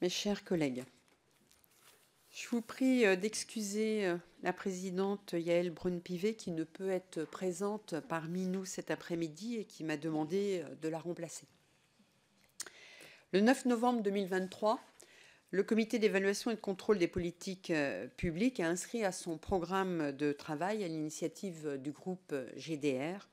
Mes chers collègues, je vous prie d'excuser la présidente Yaël Braun-Pivet qui ne peut être présente parmi nous cet après-midi et qui m'a demandé de la remplacer. Le 9 novembre 2023, le comité d'évaluation et de contrôle des politiques publiques a inscrit à son programme de travail, à l'initiative du groupe GDR,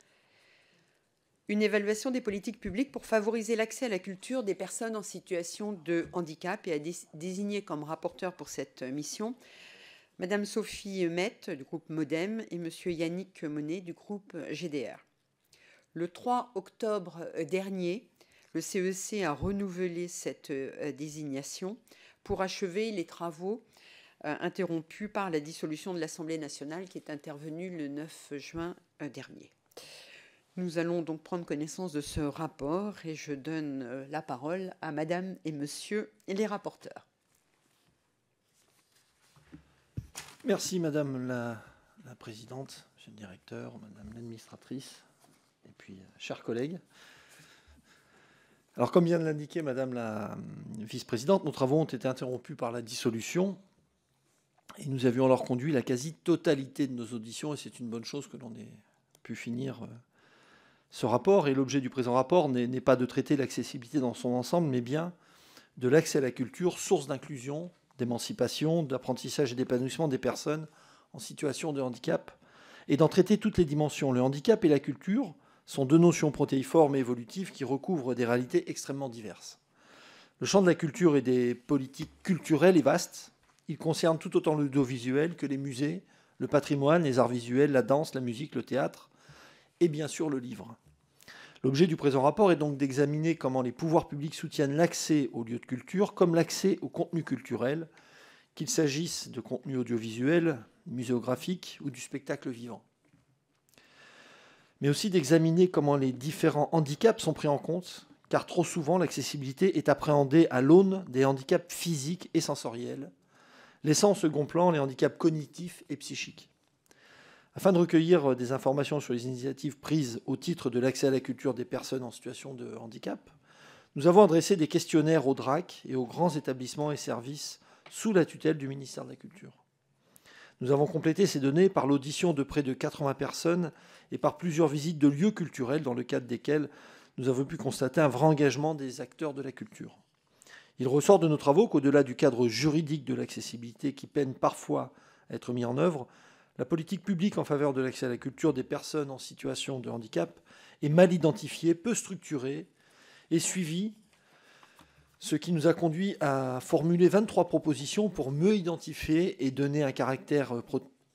une évaluation des politiques publiques pour favoriser l'accès à la culture des personnes en situation de handicap et a désigné comme rapporteur pour cette mission Madame Sophie Mette du groupe MODEM et Monsieur Yannick Monet du groupe GDR. Le 3 octobre dernier, le CEC a renouvelé cette désignation pour achever les travaux interrompus par la dissolution de l'Assemblée nationale qui est intervenue le 9 juin dernier. Nous allons donc prendre connaissance de ce rapport et je donne la parole à Madame et Monsieur les rapporteurs. Merci Madame la Présidente, Monsieur le Directeur, Madame l'Administratrice et puis chers collègues. Alors comme vient de l'indiquer Madame la Vice-Présidente, nos travaux ont été interrompus par la dissolution et nous avions alors conduit la quasi-totalité de nos auditions et c'est une bonne chose que l'on ait pu finir ce rapport. Et l'objet du présent rapport n'est pas de traiter l'accessibilité dans son ensemble, mais bien de l'accès à la culture, source d'inclusion, d'émancipation, d'apprentissage et d'épanouissement des personnes en situation de handicap, et d'en traiter toutes les dimensions. Le handicap et la culture sont deux notions protéiformes et évolutives qui recouvrent des réalités extrêmement diverses. Le champ de la culture et des politiques culturelles est vaste. Il concerne tout autant l'audiovisuel que les musées, le patrimoine, les arts visuels, la danse, la musique, le théâtre, et bien sûr le livre. L'objet du présent rapport est donc d'examiner comment les pouvoirs publics soutiennent l'accès aux lieux de culture comme l'accès aux contenus culturels, qu'il s'agisse de contenus audiovisuels, muséographiques ou du spectacle vivant. Mais aussi d'examiner comment les différents handicaps sont pris en compte, car trop souvent l'accessibilité est appréhendée à l'aune des handicaps physiques et sensoriels, laissant en second plan les handicaps cognitifs et psychiques. Afin de recueillir des informations sur les initiatives prises au titre de l'accès à la culture des personnes en situation de handicap, nous avons adressé des questionnaires aux DRAC et aux grands établissements et services sous la tutelle du ministère de la Culture. Nous avons complété ces données par l'audition de près de 80 personnes et par plusieurs visites de lieux culturels dans le cadre desquels nous avons pu constater un vrai engagement des acteurs de la culture. Il ressort de nos travaux qu'au-delà du cadre juridique de l'accessibilité qui peine parfois à être mis en œuvre, la politique publique en faveur de l'accès à la culture des personnes en situation de handicap est mal identifiée, peu structurée et suivie, ce qui nous a conduit à formuler 23 propositions pour mieux identifier et donner un caractère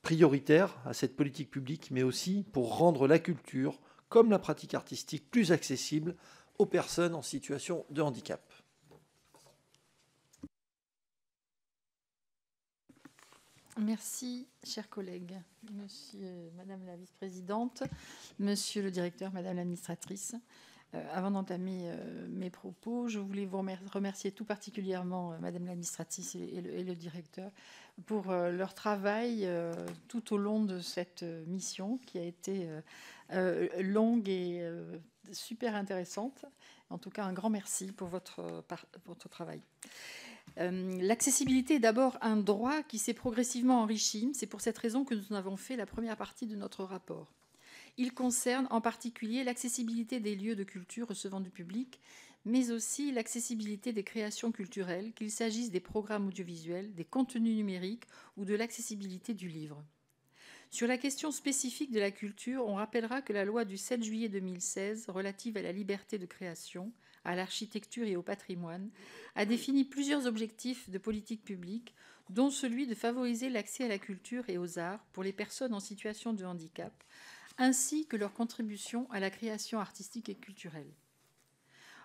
prioritaire à cette politique publique, mais aussi pour rendre la culture, comme la pratique artistique, plus accessible aux personnes en situation de handicap. Merci, chers collègues. Madame la vice-présidente, monsieur le directeur, madame l'administratrice. Avant d'entamer mes propos, je voulais vous remercier tout particulièrement madame l'administratrice et le directeur pour leur travail tout au long de cette mission qui a été longue et super intéressante. En tout cas, un grand merci pour votre travail. L'accessibilité est d'abord un droit qui s'est progressivement enrichi. C'est pour cette raison que nous avons fait la première partie de notre rapport. Il concerne en particulier l'accessibilité des lieux de culture recevant du public, mais aussi l'accessibilité des créations culturelles, qu'il s'agisse des programmes audiovisuels, des contenus numériques ou de l'accessibilité du livre. Sur la question spécifique de la culture, on rappellera que la loi du 7 juillet 2016 relative à la liberté de création, à l'architecture et au patrimoine, a défini plusieurs objectifs de politique publique, dont celui de favoriser l'accès à la culture et aux arts pour les personnes en situation de handicap, ainsi que leur contribution à la création artistique et culturelle.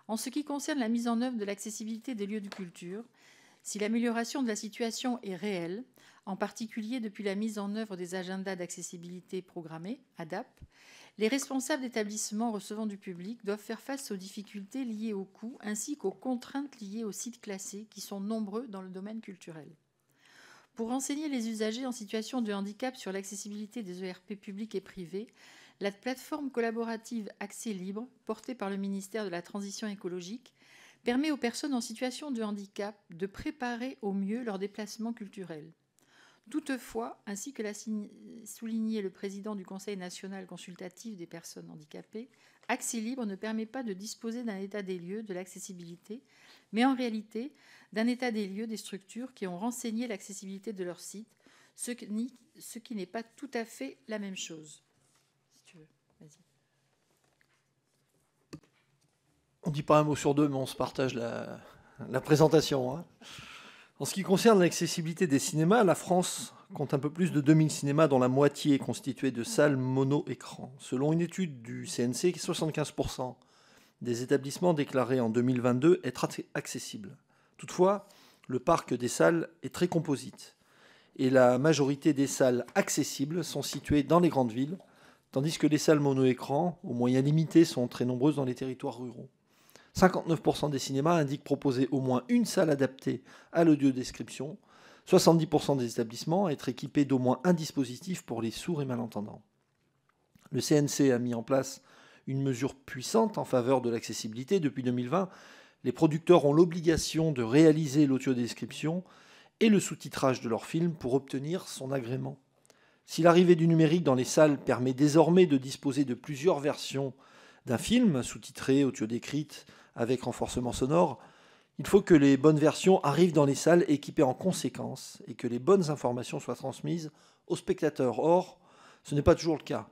En ce qui concerne la mise en œuvre de l'accessibilité des lieux de culture, si l'amélioration de la situation est réelle, en particulier depuis la mise en œuvre des agendas d'accessibilité programmés, ADAP, les responsables d'établissements recevant du public doivent faire face aux difficultés liées aux coûts ainsi qu'aux contraintes liées aux sites classés qui sont nombreux dans le domaine culturel. Pour renseigner les usagers en situation de handicap sur l'accessibilité des ERP publics et privés, la plateforme collaborative Accès Libre, portée par le ministère de la Transition écologique, permet aux personnes en situation de handicap de préparer au mieux leur déplacement culturel. Toutefois, ainsi que l'a souligné le président du Conseil national consultatif des personnes handicapées, Accès Libre ne permet pas de disposer d'un état des lieux de l'accessibilité, mais en réalité d'un état des lieux des structures qui ont renseigné l'accessibilité de leur site, ce qui n'est pas tout à fait la même chose. Si tu veux, vas-y. On ne dit pas un mot sur deux, mais on se partage la présentation, hein. En ce qui concerne l'accessibilité des cinémas, la France compte un peu plus de 2000 cinémas, dont la moitié est constituée de salles mono-écran. Selon une étude du CNC, 75% des établissements déclarés en 2022 être accessibles. Toutefois, le parc des salles est très composite et la majorité des salles accessibles sont situées dans les grandes villes, tandis que les salles mono-écran, aux moyens limités, sont très nombreuses dans les territoires ruraux. 59% des cinémas indiquent proposer au moins une salle adaptée à l'audiodescription, 70% des établissements être équipés d'au moins un dispositif pour les sourds et malentendants. Le CNC a mis en place une mesure puissante en faveur de l'accessibilité. Depuis 2020, les producteurs ont l'obligation de réaliser l'audiodescription et le sous-titrage de leurs films pour obtenir son agrément. Si l'arrivée du numérique dans les salles permet désormais de disposer de plusieurs versions d'un film, sous-titré, audio-décrite, avec renforcement sonore, il faut que les bonnes versions arrivent dans les salles équipées en conséquence et que les bonnes informations soient transmises aux spectateurs. Or, ce n'est pas toujours le cas.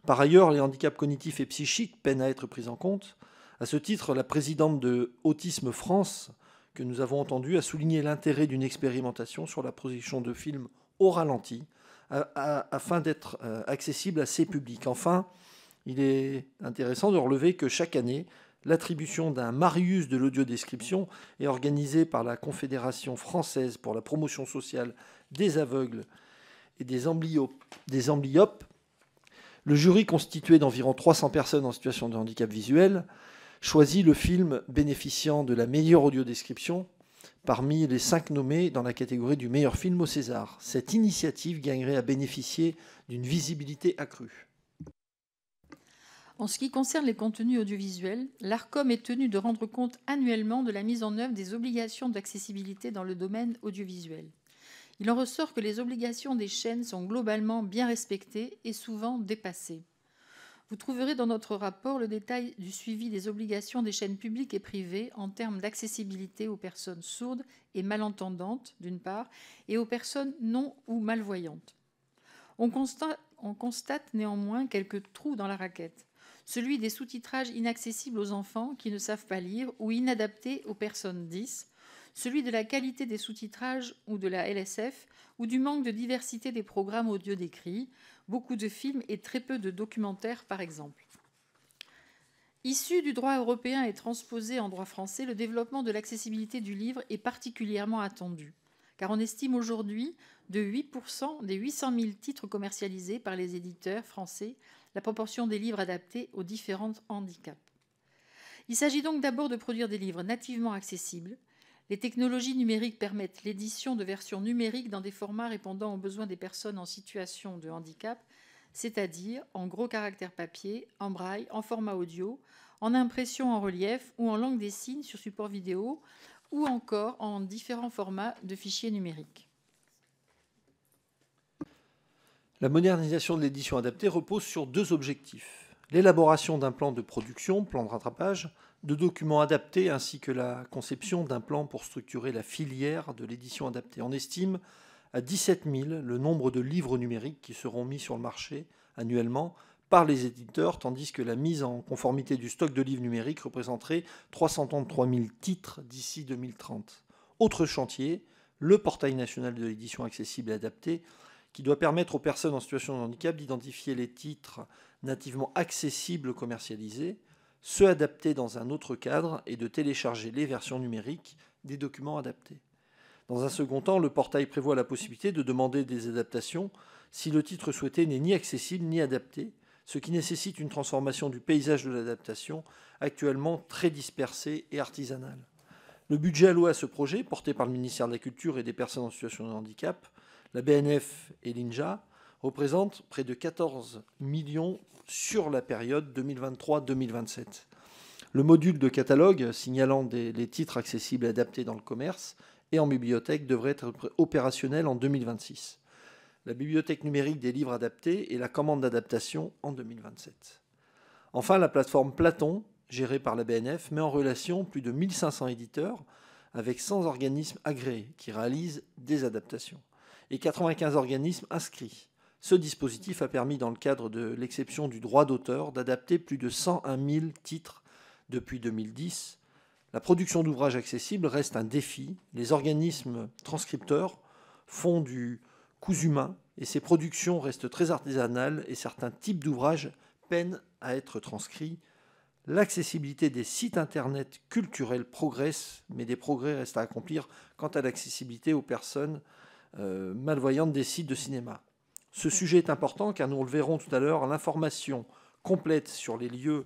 Par ailleurs, les handicaps cognitifs et psychiques peinent à être pris en compte. À ce titre, la présidente de Autisme France, que nous avons entendue, a souligné l'intérêt d'une expérimentation sur la projection de films au ralenti afin d'être accessible à ces publics. Enfin, il est intéressant de relever que chaque année, l'attribution d'un Marius de l'audiodescription est organisée par la Confédération française pour la promotion sociale des aveugles et des amblyopes. Le jury, constitué d'environ 300 personnes en situation de handicap visuel, choisit le film bénéficiant de la meilleure audiodescription parmi les 5 nommés dans la catégorie du meilleur film au César. Cette initiative gagnerait à bénéficier d'une visibilité accrue. En ce qui concerne les contenus audiovisuels, l'ARCOM est tenu de rendre compte annuellement de la mise en œuvre des obligations d'accessibilité dans le domaine audiovisuel. Il en ressort que les obligations des chaînes sont globalement bien respectées et souvent dépassées. Vous trouverez dans notre rapport le détail du suivi des obligations des chaînes publiques et privées en termes d'accessibilité aux personnes sourdes et malentendantes, d'une part, et aux personnes non ou malvoyantes. On constate néanmoins quelques trous dans la raquette. Celui des sous-titrages inaccessibles aux enfants qui ne savent pas lire ou inadaptés aux personnes 10, celui de la qualité des sous-titrages ou de la LSF, ou du manque de diversité des programmes audio décrits, beaucoup de films et très peu de documentaires par exemple. Issu du droit européen et transposé en droit français, le développement de l'accessibilité du livre est particulièrement attendu, car on estime aujourd'hui de 8% des 800 000 titres commercialisés par les éditeurs français la proportion des livres adaptés aux différents handicaps. Il s'agit donc d'abord de produire des livres nativement accessibles. Les technologies numériques permettent l'édition de versions numériques dans des formats répondant aux besoins des personnes en situation de handicap, c'est-à-dire en gros caractères papier, en braille, en format audio, en impression en relief ou en langue des signes sur support vidéo, ou encore en différents formats de fichiers numériques. La modernisation de l'édition adaptée repose sur 2 objectifs. L'élaboration d'un plan de production, plan de rattrapage, de documents adaptés ainsi que la conception d'un plan pour structurer la filière de l'édition adaptée. On estime à 17 000 le nombre de livres numériques qui seront mis sur le marché annuellement par les éditeurs, tandis que la mise en conformité du stock de livres numériques représenterait 333 000 titres d'ici 2030. Autre chantier, le portail national de l'édition accessible et adaptée, qui doit permettre aux personnes en situation de handicap d'identifier les titres nativement accessibles commercialisés, ceux adaptés dans un autre cadre et de télécharger les versions numériques des documents adaptés. Dans un second temps, le portail prévoit la possibilité de demander des adaptations si le titre souhaité n'est ni accessible ni adapté, ce qui nécessite une transformation du paysage de l'adaptation, actuellement très dispersé et artisanal. Le budget alloué à ce projet, porté par le ministère de la Culture et des personnes en situation de handicap, la BNF et l'INJA, représente près de 14 millions sur la période 2023-2027. Le module de catalogue signalant les titres accessibles et adaptés dans le commerce et en bibliothèque devrait être opérationnel en 2026. La bibliothèque numérique des livres adaptés et la commande d'adaptation en 2027. Enfin, la plateforme Platon, gérée par la BNF, met en relation plus de 1500 éditeurs avec 100 organismes agréés qui réalisent des adaptations et 95 organismes inscrits. Ce dispositif a permis, dans le cadre de l'exception du droit d'auteur, d'adapter plus de 101 000 titres depuis 2010. La production d'ouvrages accessibles reste un défi. Les organismes transcripteurs font du cousu main et ces productions restent très artisanales et certains types d'ouvrages peinent à être transcrits. L'accessibilité des sites internet culturels progresse, mais des progrès restent à accomplir quant à l'accessibilité aux personnes malvoyantes des sites de cinéma. Ce sujet est important car nous le verrons tout à l'heure, l'information complète sur les lieux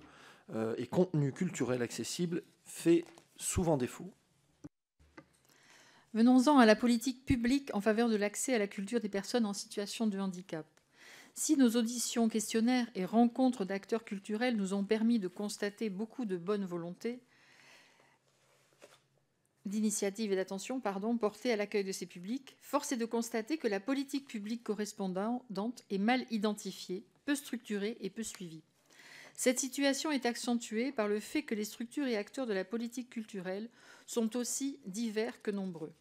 et contenus culturels accessibles fait souvent défaut. Venons-en à la politique publique en faveur de l'accès à la culture des personnes en situation de handicap. Si nos auditions, questionnaires et rencontres d'acteurs culturels nous ont permis de constater beaucoup de bonne volonté, d'initiative et d'attention portées à l'accueil de ces publics, force est de constater que la politique publique correspondante est mal identifiée, peu structurée et peu suivie. Cette situation est accentuée par le fait que les structures et acteurs de la politique culturelle sont aussi divers que nombreux.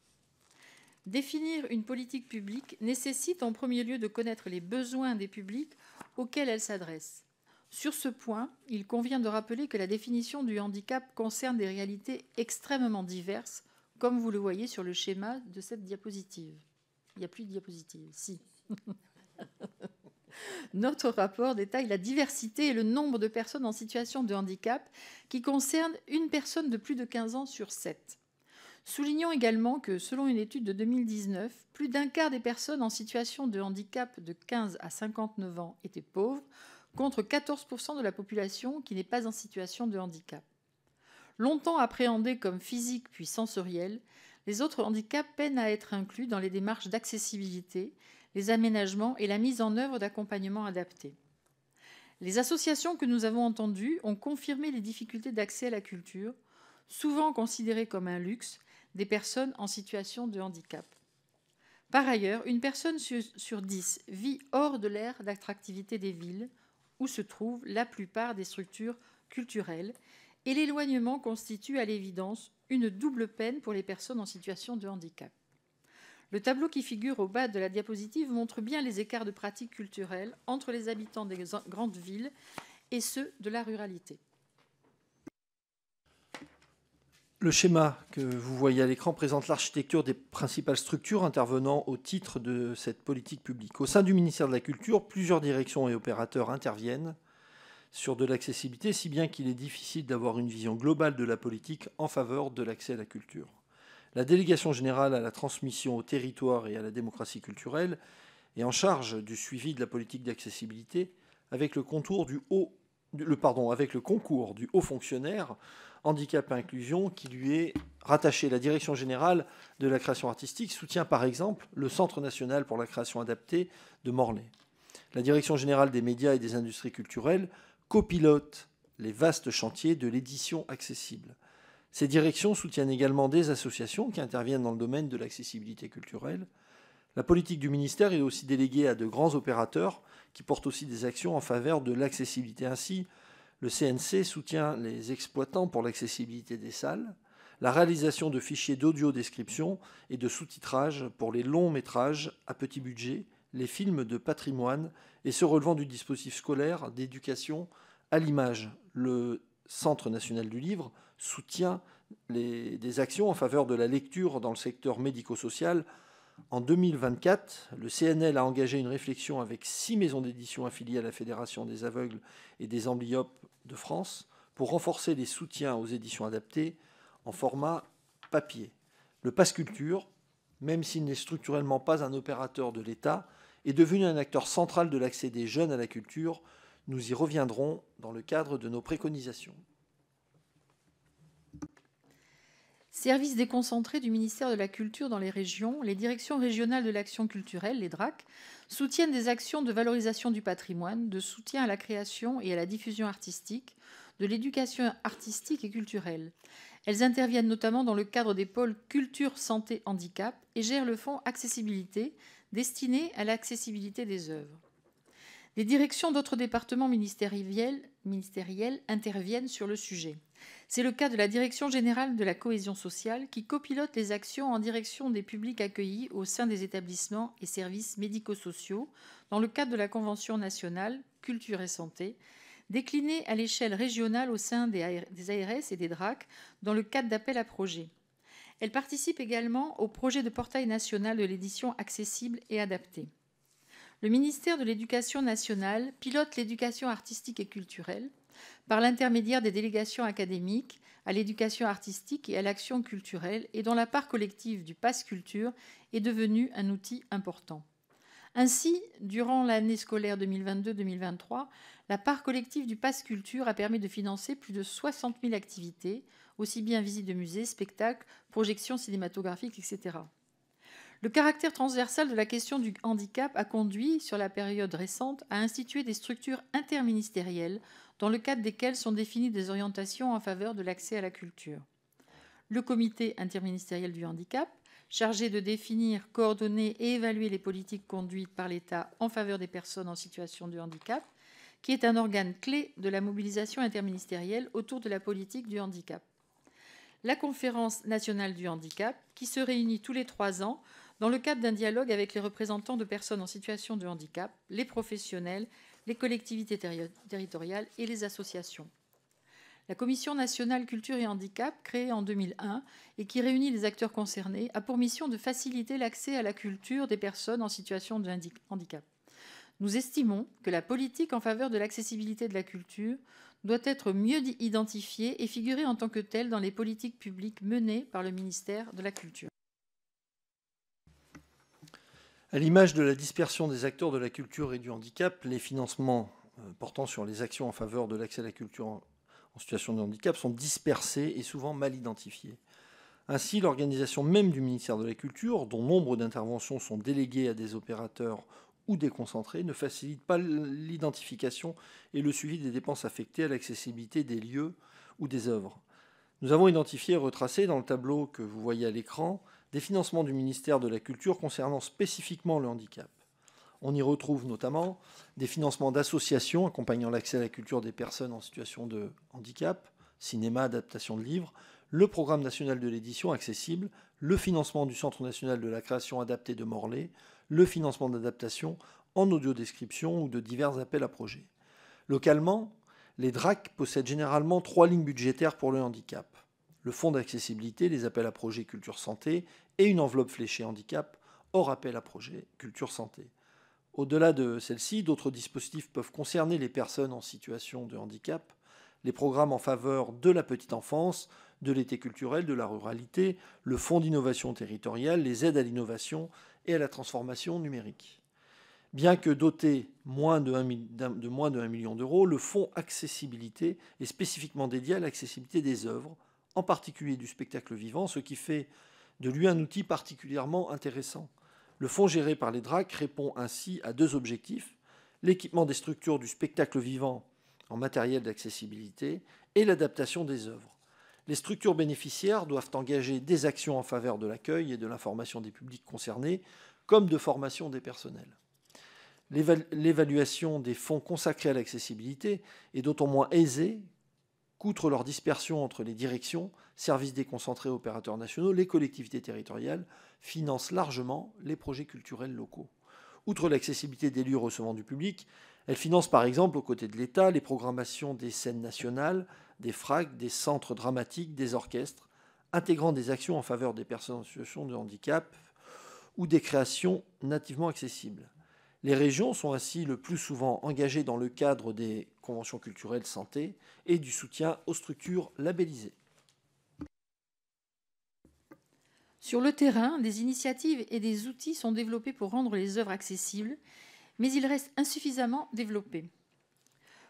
Définir une politique publique nécessite en premier lieu de connaître les besoins des publics auxquels elle s'adresse. Sur ce point, il convient de rappeler que la définition du handicap concerne des réalités extrêmement diverses, comme vous le voyez sur le schéma de cette diapositive. Il n'y a plus de diapositive, si. Notre rapport détaille la diversité et le nombre de personnes en situation de handicap qui concerne une personne de plus de 15 ans sur 7. Soulignons également que, selon une étude de 2019, plus d'un quart des personnes en situation de handicap de 15 à 59 ans étaient pauvres, contre 14% de la population qui n'est pas en situation de handicap. Longtemps appréhendés comme physiques puis sensoriels, les autres handicaps peinent à être inclus dans les démarches d'accessibilité, les aménagements et la mise en œuvre d'accompagnements adaptés. Les associations que nous avons entendues ont confirmé les difficultés d'accès à la culture, souvent considérées comme un luxe, des personnes en situation de handicap. Par ailleurs, une personne sur 10 vit hors de l'aire d'attractivité des villes, où se trouvent la plupart des structures culturelles, et l'éloignement constitue à l'évidence une double peine pour les personnes en situation de handicap. Le tableau qui figure au bas de la diapositive montre bien les écarts de pratiques culturelles entre les habitants des grandes villes et ceux de la ruralité. Le schéma que vous voyez à l'écran présente l'architecture des principales structures intervenant au titre de cette politique publique. Au sein du ministère de la Culture, plusieurs directions et opérateurs interviennent sur de l'accessibilité, si bien qu'il est difficile d'avoir une vision globale de la politique en faveur de l'accès à la culture. La délégation générale à la transmission au territoire et à la démocratie culturelle est en charge du suivi de la politique d'accessibilité avec le concours du haut fonctionnaire handicap et inclusion qui lui est rattaché. La direction générale de la création artistique soutient par exemple le Centre national pour la création adaptée de Morlaix. La direction générale des médias et des industries culturelles copilote les vastes chantiers de l'édition accessible. Ces directions soutiennent également des associations qui interviennent dans le domaine de l'accessibilité culturelle. La politique du ministère est aussi déléguée à de grands opérateurs qui portent aussi des actions en faveur de l'accessibilité. Ainsi, le CNC soutient les exploitants pour l'accessibilité des salles, la réalisation de fichiers d'audio-description et de sous-titrage pour les longs métrages à petit budget, les films de patrimoine et ceux relevant du dispositif scolaire d'éducation à l'image. Le Centre national du livre soutient des actions en faveur de la lecture dans le secteur médico-social. En 2024, le CNL a engagé une réflexion avec 6 maisons d'édition affiliées à la Fédération des aveugles et des amblyopes de France pour renforcer les soutiens aux éditions adaptées en format papier. Le Pass Culture, même s'il n'est structurellement pas un opérateur de l'État, est devenu un acteur central de l'accès des jeunes à la culture. Nous y reviendrons dans le cadre de nos préconisations. Services déconcentrés du ministère de la Culture dans les régions, les directions régionales de l'action culturelle, les DRAC, soutiennent des actions de valorisation du patrimoine, de soutien à la création et à la diffusion artistique, de l'éducation artistique et culturelle. Elles interviennent notamment dans le cadre des pôles culture, santé, handicap et gèrent le fonds accessibilité destiné à l'accessibilité des œuvres. Les directions d'autres départements ministériels interviennent sur le sujet. C'est le cas de la Direction générale de la cohésion sociale qui copilote les actions en direction des publics accueillis au sein des établissements et services médico-sociaux dans le cadre de la Convention nationale Culture et Santé, déclinée à l'échelle régionale au sein des ARS et des DRAC dans le cadre d'appels à projets. Elle participe également au projet de portail national de l'édition accessible et adaptée. Le ministère de l'Éducation nationale pilote l'éducation artistique et culturelle par l'intermédiaire des délégations académiques à l'éducation artistique et à l'action culturelle et dont la part collective du Pass Culture est devenue un outil important. Ainsi, durant l'année scolaire 2022-2023, la part collective du Pass Culture a permis de financer plus de 60 000 activités, aussi bien visites de musées, spectacles, projections cinématographiques, etc. Le caractère transversal de la question du handicap a conduit, sur la période récente, à instituer des structures interministérielles dans le cadre desquelles sont définies des orientations en faveur de l'accès à la culture. Le comité interministériel du handicap, chargé de définir, coordonner et évaluer les politiques conduites par l'État en faveur des personnes en situation de handicap, qui est un organe clé de la mobilisation interministérielle autour de la politique du handicap. La Conférence nationale du handicap, qui se réunit tous les 3 ans dans le cadre d'un dialogue avec les représentants de personnes en situation de handicap, les professionnels, les collectivités territoriales et les associations. La Commission nationale culture et handicap, créée en 2001 et qui réunit les acteurs concernés, a pour mission de faciliter l'accès à la culture des personnes en situation de handicap. Nous estimons que la politique en faveur de l'accessibilité de la culture doit être mieux identifiée et figurer en tant que telle dans les politiques publiques menées par le ministère de la Culture. À l'image de la dispersion des acteurs de la culture et du handicap, les financements portant sur les actions en faveur de l'accès à la culture en situation de handicap sont dispersés et souvent mal identifiés. Ainsi, l'organisation même du ministère de la Culture, dont nombre d'interventions sont déléguées à des opérateurs ou déconcentrés, ne facilite pas l'identification et le suivi des dépenses affectées à l'accessibilité des lieux ou des œuvres. Nous avons identifié et retracé dans le tableau que vous voyez à l'écran des financements du ministère de la Culture concernant spécifiquement le handicap. On y retrouve notamment des financements d'associations accompagnant l'accès à la culture des personnes en situation de handicap, cinéma, adaptation de livres, le programme national de l'édition accessible, le financement du Centre national de la création adaptée de Morlaix, le financement d'adaptation en audiodescription ou de divers appels à projets. Localement, les DRAC possèdent généralement 3 lignes budgétaires pour le handicap. Le fonds d'accessibilité, les appels à projets culture santé et une enveloppe fléchée handicap hors appel à projets culture santé. Au-delà de celle-ci, d'autres dispositifs peuvent concerner les personnes en situation de handicap, les programmes en faveur de la petite enfance, de l'été culturel, de la ruralité, le fonds d'innovation territoriale, les aides à l'innovation et à la transformation numérique. Bien que doté de moins de 1 million d'euros, le fonds accessibilité est spécifiquement dédié à l'accessibilité des œuvres, en particulier du spectacle vivant, ce qui fait de lui un outil particulièrement intéressant. Le fonds géré par les DRAC répond ainsi à 2 objectifs, l'équipement des structures du spectacle vivant en matériel d'accessibilité et l'adaptation des œuvres. Les structures bénéficiaires doivent engager des actions en faveur de l'accueil et de l'information des publics concernés, comme de formation des personnels. L'évaluation des fonds consacrés à l'accessibilité est d'autant moins aisée qu'outre leur dispersion entre les directions, services déconcentrés, opérateurs nationaux, les collectivités territoriales financent largement les projets culturels locaux. Outre l'accessibilité des lieux recevant du public, elles financent par exemple, aux côtés de l'État, les programmations des scènes nationales, des FRAC, des centres dramatiques, des orchestres, intégrant des actions en faveur des personnes en situation de handicap ou des créations nativement accessibles. Les régions sont ainsi le plus souvent engagées dans le cadre des conventions culturelles santé et du soutien aux structures labellisées. Sur le terrain, des initiatives et des outils sont développés pour rendre les œuvres accessibles, mais ils restent insuffisamment développés.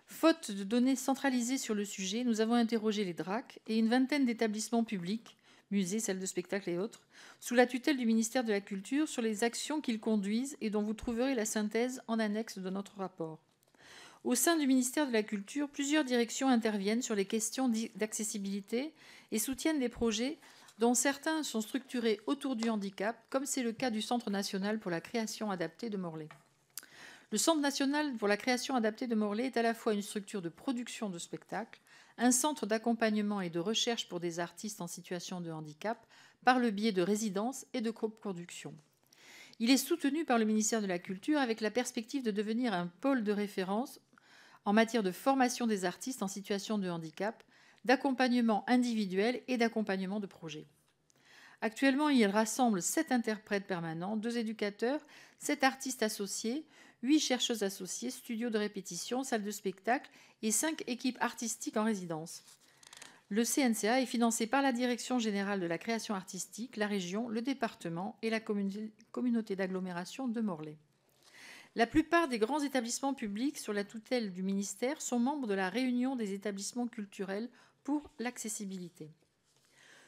Faute de données centralisées sur le sujet, nous avons interrogé les DRAC et une vingtaine d'établissements publics, musées, salles de spectacle et autres, sous la tutelle du ministère de la Culture sur les actions qu'ils conduisent et dont vous trouverez la synthèse en annexe de notre rapport. Au sein du ministère de la Culture, plusieurs directions interviennent sur les questions d'accessibilité et soutiennent des projets dont certains sont structurés autour du handicap, comme c'est le cas du Centre national pour la création adaptée de Morlaix. Le Centre national pour la création adaptée de Morlaix est à la fois une structure de production de spectacles, un centre d'accompagnement et de recherche pour des artistes en situation de handicap, par le biais de résidences et de coproductions. Il est soutenu par le ministère de la Culture avec la perspective de devenir un pôle de référence en matière de formation des artistes en situation de handicap, d'accompagnement individuel et d'accompagnement de projets. Actuellement, il rassemble 7 interprètes permanents, 2 éducateurs, 7 artistes associés, 8 chercheuses associées, studios de répétition, salles de spectacle et 5 équipes artistiques en résidence. Le CNCA est financé par la Direction générale de la création artistique, la région, le département et la communauté d'agglomération de Morlaix. La plupart des grands établissements publics sous la tutelle du ministère sont membres de la Réunion des établissements culturels pour l'accessibilité.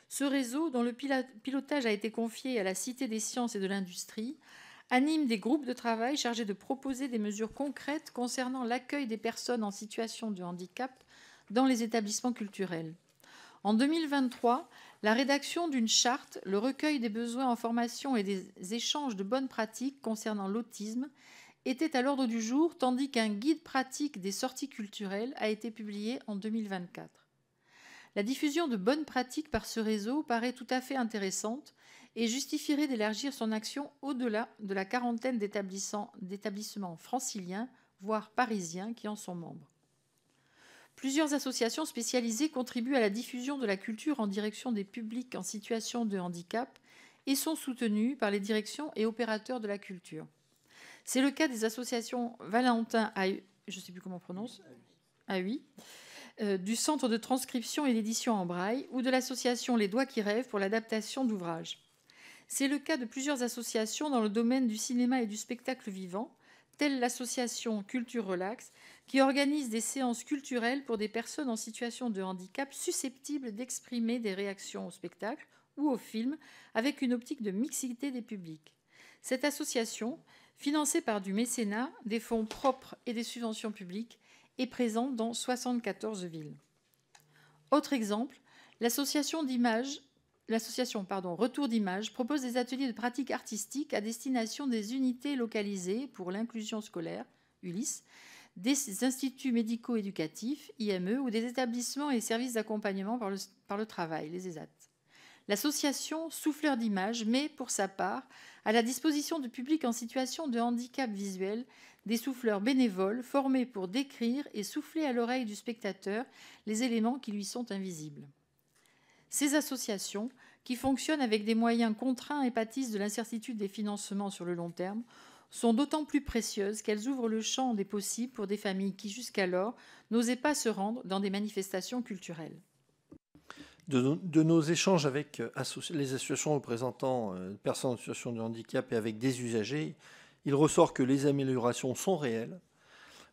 Ce réseau, dont le pilotage a été confié à la Cité des sciences et de l'industrie, anime des groupes de travail chargés de proposer des mesures concrètes concernant l'accueil des personnes en situation de handicap dans les établissements culturels. En 2023, la rédaction d'une charte, le recueil des besoins en formation et des échanges de bonnes pratiques concernant l'autisme était à l'ordre du jour, tandis qu'un guide pratique des sorties culturelles a été publié en 2024. La diffusion de bonnes pratiques par ce réseau paraît tout à fait intéressante et justifierait d'élargir son action au-delà de la quarantaine d'établissements franciliens, voire parisiens, qui en sont membres. Plusieurs associations spécialisées contribuent à la diffusion de la culture en direction des publics en situation de handicap et sont soutenues par les directions et opérateurs de la culture. C'est le cas des associations Valentin AUI, du Centre de transcription et d'édition en braille ou de l'association Les Doigts qui rêvent pour l'adaptation d'ouvrages. C'est le cas de plusieurs associations dans le domaine du cinéma et du spectacle vivant, telle l'association Culture Relax, qui organise des séances culturelles pour des personnes en situation de handicap susceptibles d'exprimer des réactions au spectacle ou au film avec une optique de mixité des publics. Cette association, financée par du mécénat, des fonds propres et des subventions publiques, est présente dans 74 villes. Autre exemple, l'association Retour d'Images propose des ateliers de pratique artistique à destination des unités localisées pour l'inclusion scolaire, ULIS, des instituts médico-éducatifs, IME, ou des établissements et services d'accompagnement par le travail, les ESAT. L'association Souffleurs d'Images met, pour sa part, à la disposition du public en situation de handicap visuel des souffleurs bénévoles formés pour décrire et souffler à l'oreille du spectateur les éléments qui lui sont invisibles. Ces associations, qui fonctionnent avec des moyens contraints et pâtissent de l'incertitude des financements sur le long terme, sont d'autant plus précieuses qu'elles ouvrent le champ des possibles pour des familles qui, jusqu'alors, n'osaient pas se rendre dans des manifestations culturelles. De nos échanges avec les associations représentant personnes en situation de handicap et avec des usagers, il ressort que les améliorations sont réelles,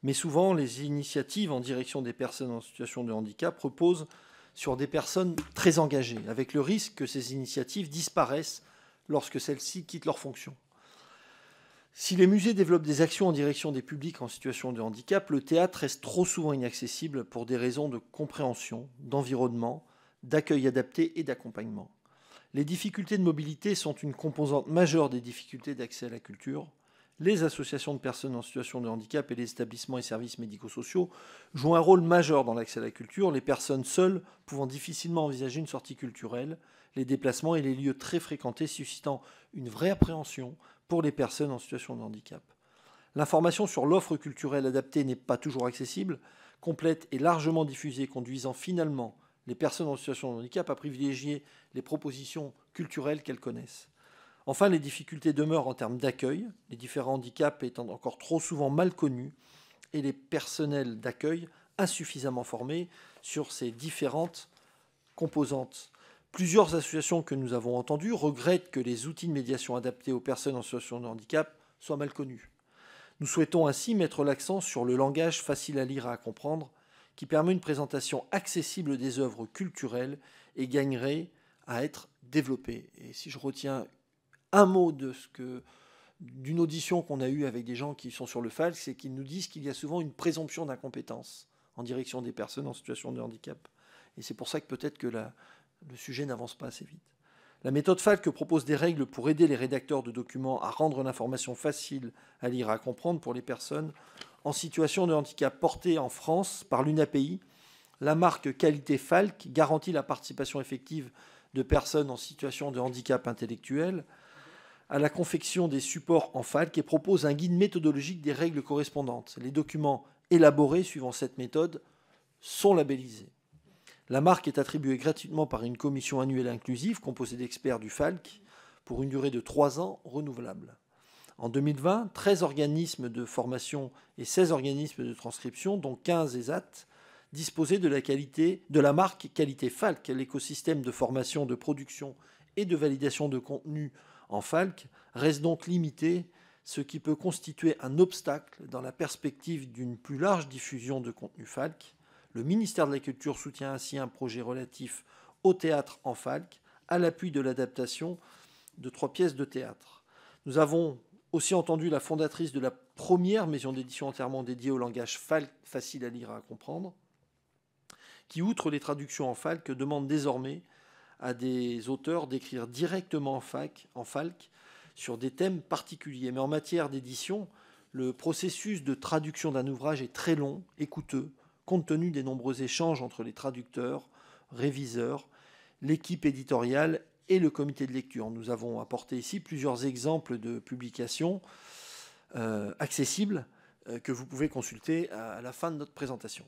mais souvent les initiatives en direction des personnes en situation de handicap reposent sur des personnes très engagées, avec le risque que ces initiatives disparaissent lorsque celles-ci quittent leurs fonctions. Si les musées développent des actions en direction des publics en situation de handicap, le théâtre reste trop souvent inaccessible pour des raisons de compréhension, d'environnement, d'accueil adapté et d'accompagnement. Les difficultés de mobilité sont une composante majeure des difficultés d'accès à la culture. Les associations de personnes en situation de handicap et les établissements et services médico-sociaux jouent un rôle majeur dans l'accès à la culture, les personnes seules pouvant difficilement envisager une sortie culturelle, les déplacements et les lieux très fréquentés suscitant une vraie appréhension pour les personnes en situation de handicap. L'information sur l'offre culturelle adaptée n'est pas toujours accessible, complète et largement diffusée, conduisant finalement les personnes en situation de handicap à privilégier les propositions culturelles qu'elles connaissent. Enfin, les difficultés demeurent en termes d'accueil, les différents handicaps étant encore trop souvent mal connus et les personnels d'accueil insuffisamment formés sur ces différentes composantes. Plusieurs associations que nous avons entendues regrettent que les outils de médiation adaptés aux personnes en situation de handicap soient mal connus. Nous souhaitons ainsi mettre l'accent sur le langage facile à lire et à comprendre qui permet une présentation accessible des œuvres culturelles et gagnerait à être développé. Et si je retiens un mot de ce que d'une audition qu'on a eue avec des gens qui sont sur le FALC, c'est qu'ils nous disent qu'il y a souvent une présomption d'incompétence en direction des personnes en situation de handicap. Et c'est pour ça que peut-être que le sujet n'avance pas assez vite. La méthode FALC propose des règles pour aider les rédacteurs de documents à rendre l'information facile à lire et à comprendre pour les personnes en situation de handicap. Portée en France par l'UNAPI, la marque qualité FALC garantit la participation effective de personnes en situation de handicap intellectuel à la confection des supports en FALC et propose un guide méthodologique des règles correspondantes. Les documents élaborés suivant cette méthode sont labellisés. La marque est attribuée gratuitement par une commission annuelle inclusive composée d'experts du FALC pour une durée de 3 ans renouvelable. En 2020, 13 organismes de formation et 16 organismes de transcription, dont 15 ESAT, disposaient de la marque qualité FALC. L'écosystème de formation, de production et de validation de contenu en FALC reste donc limité, ce qui peut constituer un obstacle dans la perspective d'une plus large diffusion de contenu FALC. Le ministère de la Culture soutient ainsi un projet relatif au théâtre en FALC, à l'appui de l'adaptation de 3 pièces de théâtre. Nous avons aussi entendu la fondatrice de la première maison d'édition entièrement dédiée au langage FALC, facile à lire et à comprendre, qui, outre les traductions en FALC, demande désormais à des auteurs d'écrire directement en FALC sur des thèmes particuliers. Mais en matière d'édition, le processus de traduction d'un ouvrage est très long et coûteux, compte tenu des nombreux échanges entre les traducteurs, réviseurs, l'équipe éditoriale et le comité de lecture. Nous avons apporté ici plusieurs exemples de publications accessibles que vous pouvez consulter à la fin de notre présentation.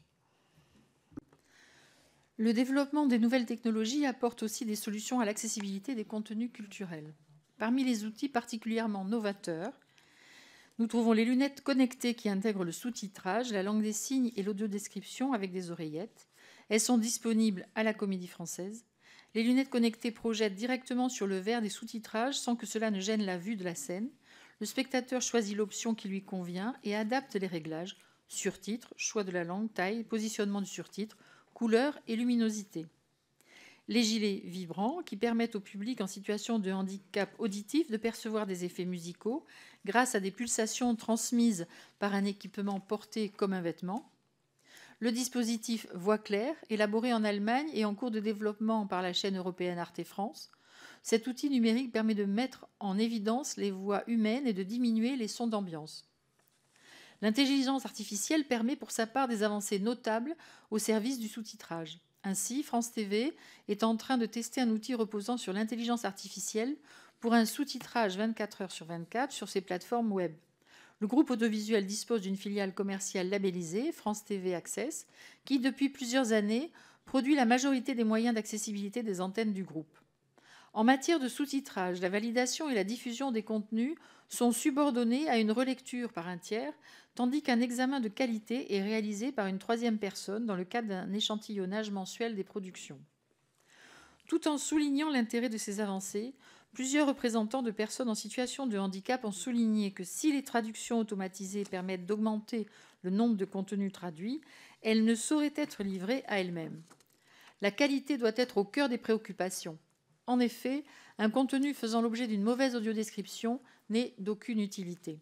Le développement des nouvelles technologies apporte aussi des solutions à l'accessibilité des contenus culturels. Parmi les outils particulièrement novateurs, nous trouvons les lunettes connectées qui intègrent le sous-titrage, la langue des signes et l'audiodescription avec des oreillettes. Elles sont disponibles à la Comédie Française. Les lunettes connectées projettent directement sur le verre des sous-titrages sans que cela ne gêne la vue de la scène. Le spectateur choisit l'option qui lui convient et adapte les réglages, surtitres, choix de la langue, taille, positionnement du surtitre, couleur et luminosité. Les gilets vibrants qui permettent au public en situation de handicap auditif de percevoir des effets musicaux grâce à des pulsations transmises par un équipement porté comme un vêtement. Le dispositif Voix claire, élaboré en Allemagne et en cours de développement par la chaîne européenne Arte France. Cet outil numérique permet de mettre en évidence les voix humaines et de diminuer les sons d'ambiance. L'intelligence artificielle permet pour sa part des avancées notables au service du sous-titrage. Ainsi, France TV est en train de tester un outil reposant sur l'intelligence artificielle pour un sous-titrage 24 heures sur 24 sur ses plateformes web. Le groupe audiovisuel dispose d'une filiale commerciale labellisée, France TV Access, qui, depuis plusieurs années, produit la majorité des moyens d'accessibilité des antennes du groupe. En matière de sous-titrage, la validation et la diffusion des contenus sont subordonnés à une relecture par un tiers, tandis qu'un examen de qualité est réalisé par une troisième personne dans le cadre d'un échantillonnage mensuel des productions. Tout en soulignant l'intérêt de ces avancées, plusieurs représentants de personnes en situation de handicap ont souligné que si les traductions automatisées permettent d'augmenter le nombre de contenus traduits, elles ne sauraient être livrées à elles-mêmes. La qualité doit être au cœur des préoccupations. En effet, un contenu faisant l'objet d'une mauvaise audiodescription n'est d'aucune utilité.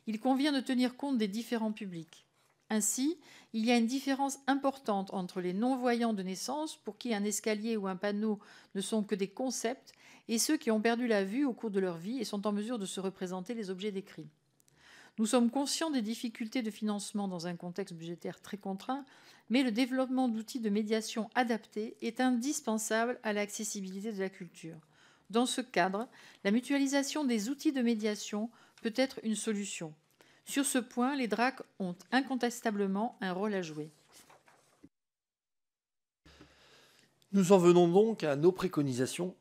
Il convient de tenir compte des différents publics. Ainsi, il y a une différence importante entre les non-voyants de naissance, pour qui un escalier ou un panneau ne sont que des concepts, et ceux qui ont perdu la vue au cours de leur vie et sont en mesure de se représenter les objets décrits. Nous sommes conscients des difficultés de financement dans un contexte budgétaire très contraint, mais le développement d'outils de médiation adaptés est indispensable à l'accessibilité de la culture. Dans ce cadre, la mutualisation des outils de médiation peut être une solution. Sur ce point, les DRAC ont incontestablement un rôle à jouer. Nous en venons donc à nos préconisations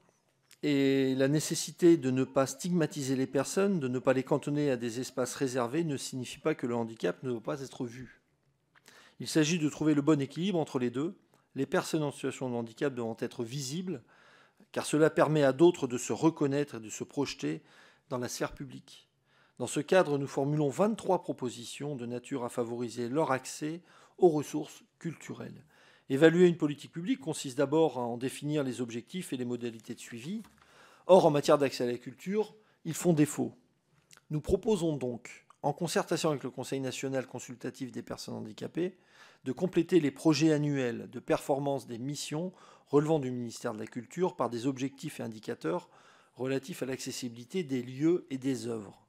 et la nécessité de ne pas stigmatiser les personnes, de ne pas les cantonner à des espaces réservés ne signifie pas que le handicap ne doit pas être vu. Il s'agit de trouver le bon équilibre entre les deux. Les personnes en situation de handicap devront être visibles, car cela permet à d'autres de se reconnaître et de se projeter dans la sphère publique. Dans ce cadre, nous formulons 23 propositions de nature à favoriser leur accès aux ressources culturelles. Évaluer une politique publique consiste d'abord à en définir les objectifs et les modalités de suivi. Or, en matière d'accès à la culture, ils font défaut. Nous proposons donc, en concertation avec le Conseil national consultatif des personnes handicapées, de compléter les projets annuels de performance des missions relevant du ministère de la Culture par des objectifs et indicateurs relatifs à l'accessibilité des lieux et des œuvres.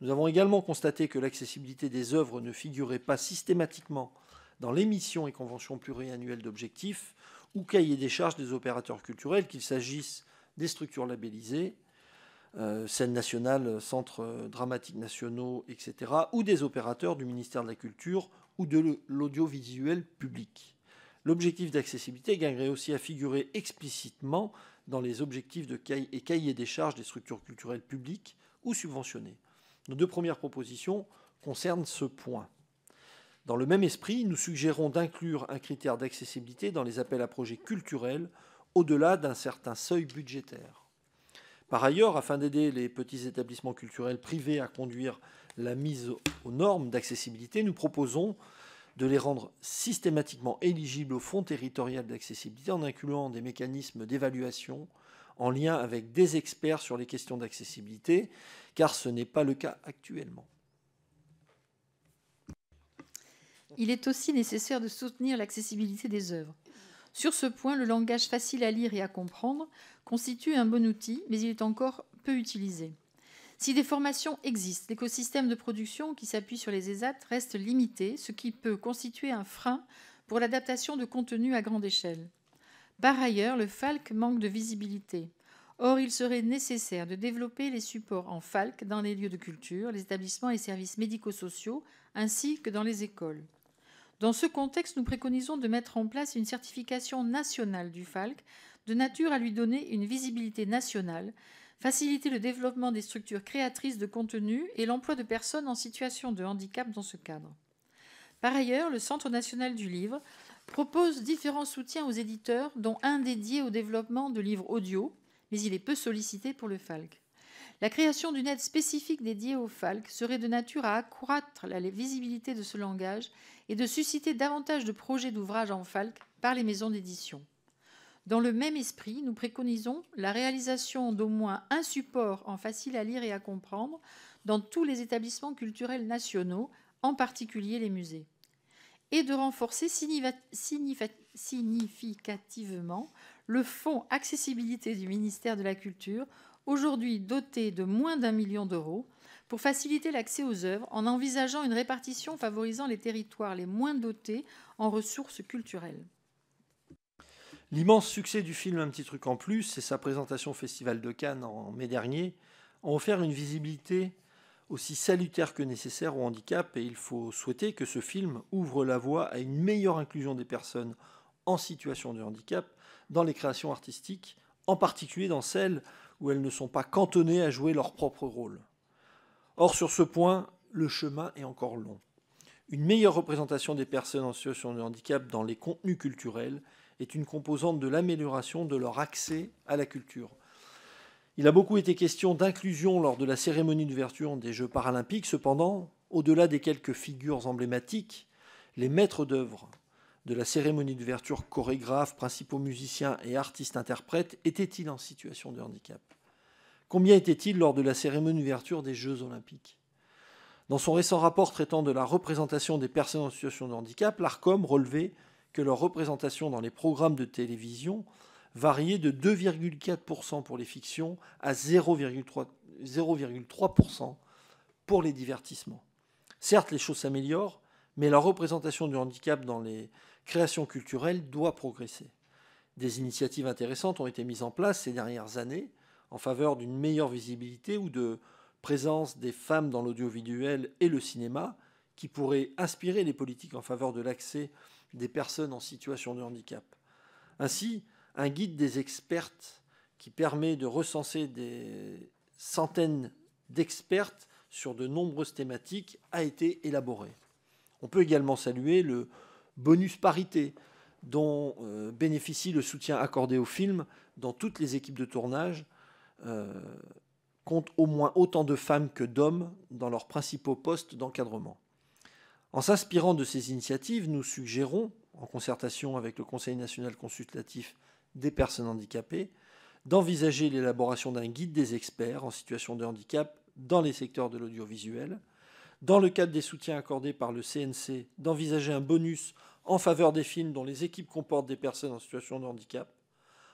Nous avons également constaté que l'accessibilité des œuvres ne figurait pas systématiquement dans les missions et conventions pluriannuelles d'objectifs ou cahiers des charges des opérateurs culturels, qu'il s'agisse des structures labellisées, scènes nationales, centres dramatiques nationaux, etc., ou des opérateurs du ministère de la Culture ou de l'audiovisuel public. L'objectif d'accessibilité gagnerait aussi à figurer explicitement dans les objectifs et cahiers des charges des structures culturelles publiques ou subventionnées. Nos deux premières propositions concernent ce point. Dans le même esprit, nous suggérons d'inclure un critère d'accessibilité dans les appels à projets culturels au-delà d'un certain seuil budgétaire. Par ailleurs, afin d'aider les petits établissements culturels privés à conduire la mise aux normes d'accessibilité, nous proposons de les rendre systématiquement éligibles au Fonds territorial d'accessibilité en incluant des mécanismes d'évaluation en lien avec des experts sur les questions d'accessibilité, car ce n'est pas le cas actuellement. Il est aussi nécessaire de soutenir l'accessibilité des œuvres. Sur ce point, le langage facile à lire et à comprendre constitue un bon outil, mais il est encore peu utilisé. Si des formations existent, l'écosystème de production qui s'appuie sur les ESAT reste limité, ce qui peut constituer un frein pour l'adaptation de contenus à grande échelle. Par ailleurs, le FALC manque de visibilité. Or, il serait nécessaire de développer les supports en FALC dans les lieux de culture, les établissements et services médico-sociaux, ainsi que dans les écoles. Dans ce contexte, nous préconisons de mettre en place une certification nationale du FALC, de nature à lui donner une visibilité nationale, faciliter le développement des structures créatrices de contenu et l'emploi de personnes en situation de handicap dans ce cadre. Par ailleurs, le Centre national du livre propose différents soutiens aux éditeurs, dont un dédié au développement de livres audio, mais il est peu sollicité pour le FALC. La création d'une aide spécifique dédiée au FALC serait de nature à accroître la visibilité de ce langage et de susciter davantage de projets d'ouvrages en FALC par les maisons d'édition. Dans le même esprit, nous préconisons la réalisation d'au moins un support en facile à lire et à comprendre dans tous les établissements culturels nationaux, en particulier les musées, et de renforcer significativement le fonds accessibilité du ministère de la Culture, aujourd'hui doté de moins d'1 million d'euros, pour faciliter l'accès aux œuvres en envisageant une répartition favorisant les territoires les moins dotés en ressources culturelles. L'immense succès du film Un petit truc en plus et sa présentation au Festival de Cannes en mai dernier ont offert une visibilité aussi salutaire que nécessaire au handicap, et il faut souhaiter que ce film ouvre la voie à une meilleure inclusion des personnes en situation de handicap dans les créations artistiques, en particulier dans celles où elles ne sont pas cantonnées à jouer leur propre rôle. Or, sur ce point, le chemin est encore long. Une meilleure représentation des personnes en situation de handicap dans les contenus culturels est une composante de l'amélioration de leur accès à la culture. Il a beaucoup été question d'inclusion lors de la cérémonie d'ouverture des Jeux paralympiques. Cependant, au-delà des quelques figures emblématiques, les maîtres d'œuvre de la cérémonie d'ouverture, chorégraphes, principaux musiciens et artistes-interprètes, étaient-ils en situation de handicap ? Combien étaient-ils lors de la cérémonie d'ouverture des Jeux olympiques ? Dans son récent rapport traitant de la représentation des personnes en situation de handicap, l'ARCOM relevait que leur représentation dans les programmes de télévision variait de 2,4% pour les fictions à 0,3% pour les divertissements. Certes, les choses s'améliorent, mais la représentation du handicap dans les créations culturelles doit progresser. Des initiatives intéressantes ont été mises en place ces dernières années en faveur d'une meilleure visibilité ou de présence des femmes dans l'audiovisuel et le cinéma, qui pourraient inspirer les politiques en faveur de l'accès des personnes en situation de handicap. Ainsi, un guide des expertes qui permet de recenser des centaines d'expertes sur de nombreuses thématiques a été élaboré. On peut également saluer le bonus parité dont bénéficie le soutien accordé au film dans toutes les équipes de tournage, compte au moins autant de femmes que d'hommes dans leurs principaux postes d'encadrement. En s'inspirant de ces initiatives, nous suggérons, en concertation avec le Conseil national consultatif des personnes handicapées, d'envisager l'élaboration d'un guide des experts en situation de handicap dans les secteurs de l'audiovisuel. Dans le cadre des soutiens accordés par le CNC, d'envisager un bonus en faveur des films dont les équipes comportent des personnes en situation de handicap.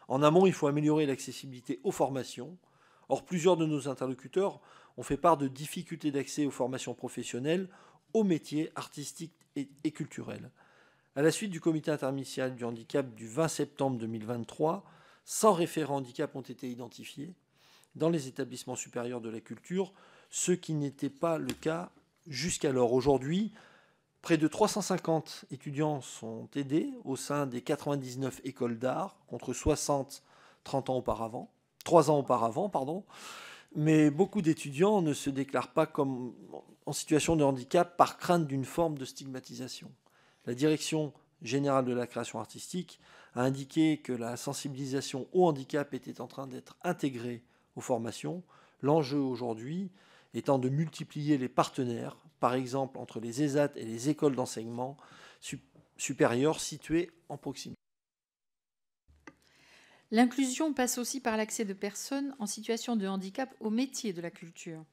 En amont, il faut améliorer l'accessibilité aux formations. Or, plusieurs de nos interlocuteurs ont fait part de difficultés d'accès aux formations professionnelles, aux métiers artistiques et culturels. À la suite du comité interministériel du handicap du 20 septembre 2023, 100 référents handicap ont été identifiés dans les établissements supérieurs de la culture, ce qui n'était pas le cas jusqu'alors. Aujourd'hui, près de 350 étudiants sont aidés au sein des 99 écoles d'art, contre 60 3 ans auparavant. Mais beaucoup d'étudiants ne se déclarent pas comme en situation de handicap par crainte d'une forme de stigmatisation. La Direction générale de la création artistique a indiqué que la sensibilisation au handicap était en train d'être intégrée aux formations. L'enjeu aujourd'hui étant de multiplier les partenaires, par exemple entre les ESAT et les écoles d'enseignement supérieur situées en proximité. L'inclusion passe aussi par l'accès de personnes en situation de handicap aux métiers de la culture.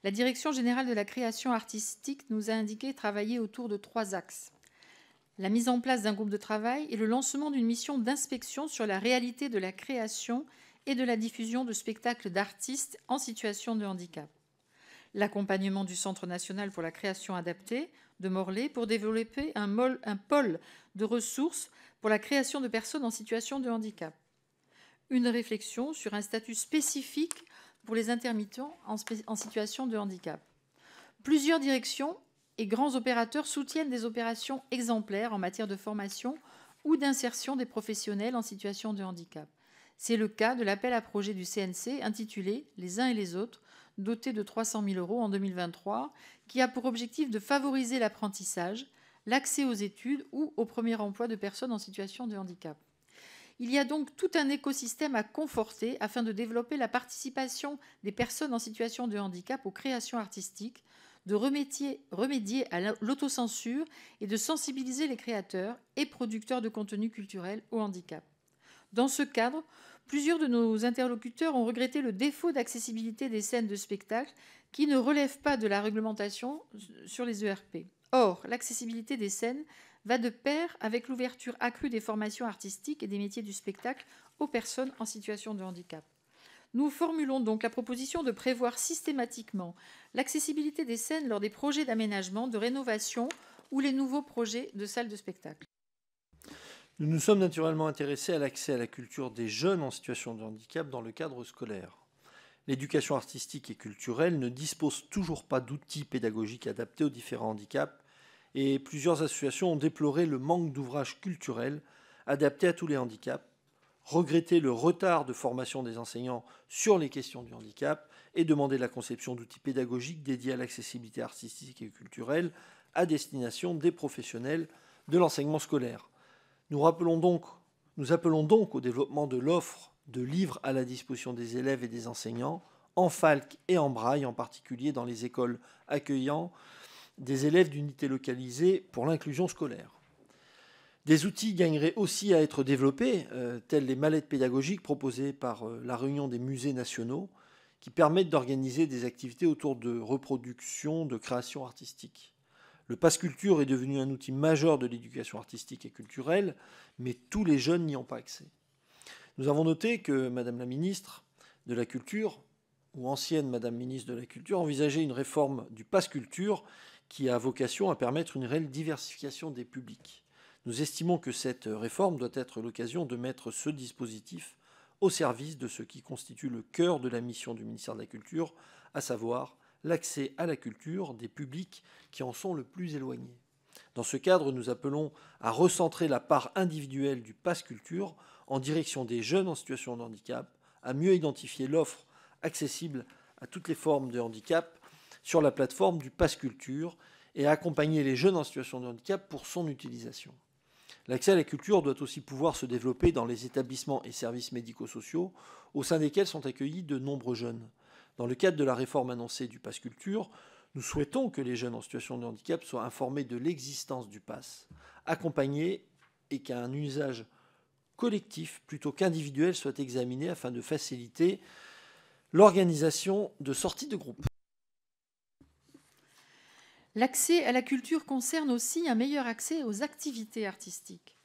La Direction générale de la création artistique nous a indiqué travailler autour de 3 axes. La mise en place d'un groupe de travail et le lancement d'une mission d'inspection sur la réalité de la création et de la diffusion de spectacles d'artistes en situation de handicap. L'accompagnement du Centre national pour la création adaptée de Morlaix pour développer un pôle de ressources pour la création de personnes en situation de handicap. Une réflexion sur un statut spécifique pour les intermittents en situation de handicap. Plusieurs directions et grands opérateurs soutiennent des opérations exemplaires en matière de formation ou d'insertion des professionnels en situation de handicap. C'est le cas de l'appel à projet du CNC intitulé « Les uns et les autres », doté de 300 000 € en 2023, qui a pour objectif de favoriser l'apprentissage, l'accès aux études ou au premier emploi de personnes en situation de handicap. Il y a donc tout un écosystème à conforter afin de développer la participation des personnes en situation de handicap aux créations artistiques, de remédier à l'autocensure et de sensibiliser les créateurs et producteurs de contenu culturel au handicap. Dans ce cadre, plusieurs de nos interlocuteurs ont regretté le défaut d'accessibilité des scènes de spectacle qui ne relèvent pas de la réglementation sur les ERP. Or, l'accessibilité des scènes va de pair avec l'ouverture accrue des formations artistiques et des métiers du spectacle aux personnes en situation de handicap. Nous formulons donc la proposition de prévoir systématiquement l'accessibilité des scènes lors des projets d'aménagement, de rénovation ou les nouveaux projets de salles de spectacle. Nous nous sommes naturellement intéressés à l'accès à la culture des jeunes en situation de handicap dans le cadre scolaire. L'éducation artistique et culturelle ne dispose toujours pas d'outils pédagogiques adaptés aux différents handicaps et plusieurs associations ont déploré le manque d'ouvrages culturels adaptés à tous les handicaps, regretté le retard de formation des enseignants sur les questions du handicap et demandé la conception d'outils pédagogiques dédiés à l'accessibilité artistique et culturelle à destination des professionnels de l'enseignement scolaire. Nous appelons donc au développement de l'offre de livres à la disposition des élèves et des enseignants, en falque et en braille, en particulier dans les écoles accueillant des élèves d'unités localisées pour l'inclusion scolaire. Des outils gagneraient aussi à être développés, tels les mallettes pédagogiques proposées par la Réunion des musées nationaux, qui permettent d'organiser des activités autour de reproduction, de création artistique. Le Pass Culture est devenu un outil majeur de l'éducation artistique et culturelle, mais tous les jeunes n'y ont pas accès. Nous avons noté que Madame la ministre de la Culture, ou ancienne Madame ministre de la Culture, envisageait une réforme du Pass Culture qui a vocation à permettre une réelle diversification des publics. Nous estimons que cette réforme doit être l'occasion de mettre ce dispositif au service de ce qui constitue le cœur de la mission du ministère de la Culture, à savoir l'accès à la culture des publics qui en sont le plus éloignés. Dans ce cadre, nous appelons à recentrer la part individuelle du Pass Culture en direction des jeunes en situation de handicap, à mieux identifier l'offre accessible à toutes les formes de handicap sur la plateforme du Pass Culture et à accompagner les jeunes en situation de handicap pour son utilisation. L'accès à la culture doit aussi pouvoir se développer dans les établissements et services médico-sociaux au sein desquels sont accueillis de nombreux jeunes. Dans le cadre de la réforme annoncée du Pass Culture, nous souhaitons que les jeunes en situation de handicap soient informés de l'existence du Pass, accompagnés et qu'un usage collectif plutôt qu'individuel soit examiné afin de faciliter l'organisation de sorties de groupe. L'accès à la culture concerne aussi un meilleur accès aux activités artistiques.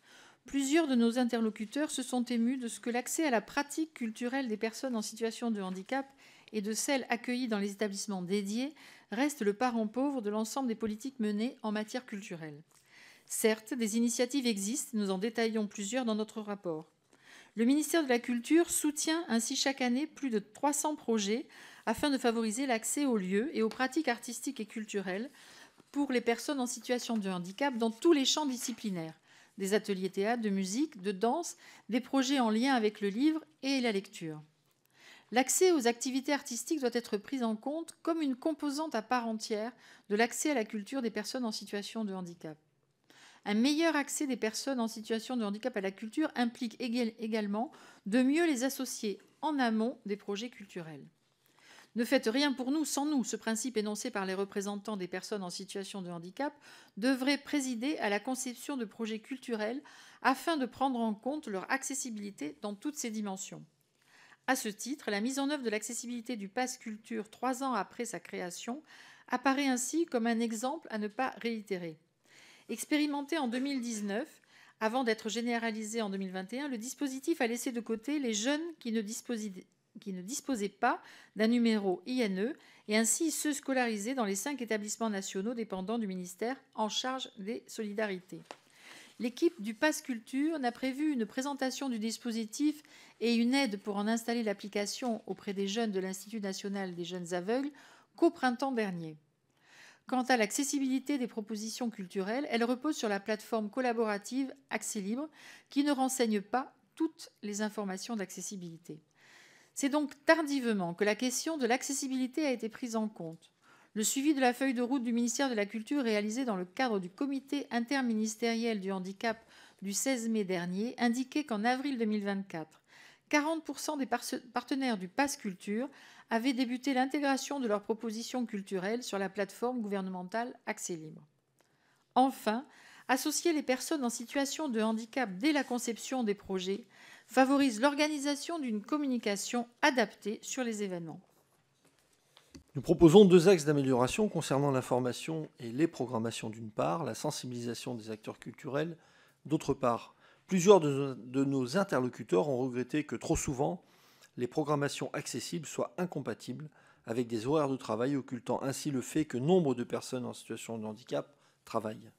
Plusieurs de nos interlocuteurs se sont émus de ce que l'accès à la pratique culturelle des personnes en situation de handicap et de celles accueillies dans les établissements dédiés reste le parent pauvre de l'ensemble des politiques menées en matière culturelle. Certes, des initiatives existent, nous en détaillons plusieurs dans notre rapport. Le ministère de la Culture soutient ainsi chaque année plus de 300 projets afin de favoriser l'accès aux lieux et aux pratiques artistiques et culturelles pour les personnes en situation de handicap dans tous les champs disciplinaires, des ateliers théâtre, de musique, de danse, des projets en lien avec le livre et la lecture. L'accès aux activités artistiques doit être pris en compte comme une composante à part entière de l'accès à la culture des personnes en situation de handicap. Un meilleur accès des personnes en situation de handicap à la culture implique également de mieux les associer en amont des projets culturels. Ne faites rien pour nous sans nous. Ce principe énoncé par les représentants des personnes en situation de handicap devrait présider à la conception de projets culturels afin de prendre en compte leur accessibilité dans toutes ses dimensions. À ce titre, la mise en œuvre de l'accessibilité du Pass Culture 3 ans après sa création apparaît ainsi comme un exemple à ne pas réitérer. Expérimenté en 2019, avant d'être généralisé en 2021, le dispositif a laissé de côté les jeunes qui ne disposaient pas d'un numéro INE et ainsi ceux scolarisés dans les 5 établissements nationaux dépendants du ministère en charge des solidarités. L'équipe du Pass Culture n'a prévu une présentation du dispositif et une aide pour en installer l'application auprès des jeunes de l'Institut national des jeunes aveugles qu'au printemps dernier. Quant à l'accessibilité des propositions culturelles, elle repose sur la plateforme collaborative Accès Libre qui ne renseigne pas toutes les informations d'accessibilité. C'est donc tardivement que la question de l'accessibilité a été prise en compte. Le suivi de la feuille de route du ministère de la Culture réalisé dans le cadre du comité interministériel du handicap du 16 mai dernier indiquait qu'en avril 2024, 40% des partenaires du Pass Culture avaient débuté l'intégration de leurs propositions culturelles sur la plateforme gouvernementale Accès Libre. Enfin, associer les personnes en situation de handicap dès la conception des projets favorise l'organisation d'une communication adaptée sur les événements. Nous proposons 2 axes d'amélioration concernant l'information et les programmations d'une part, la sensibilisation des acteurs culturels d'autre part. Plusieurs de nos interlocuteurs ont regretté que trop souvent, les programmations accessibles soient incompatibles avec des horaires de travail occultant ainsi le fait que nombre de personnes en situation de handicap travaillent.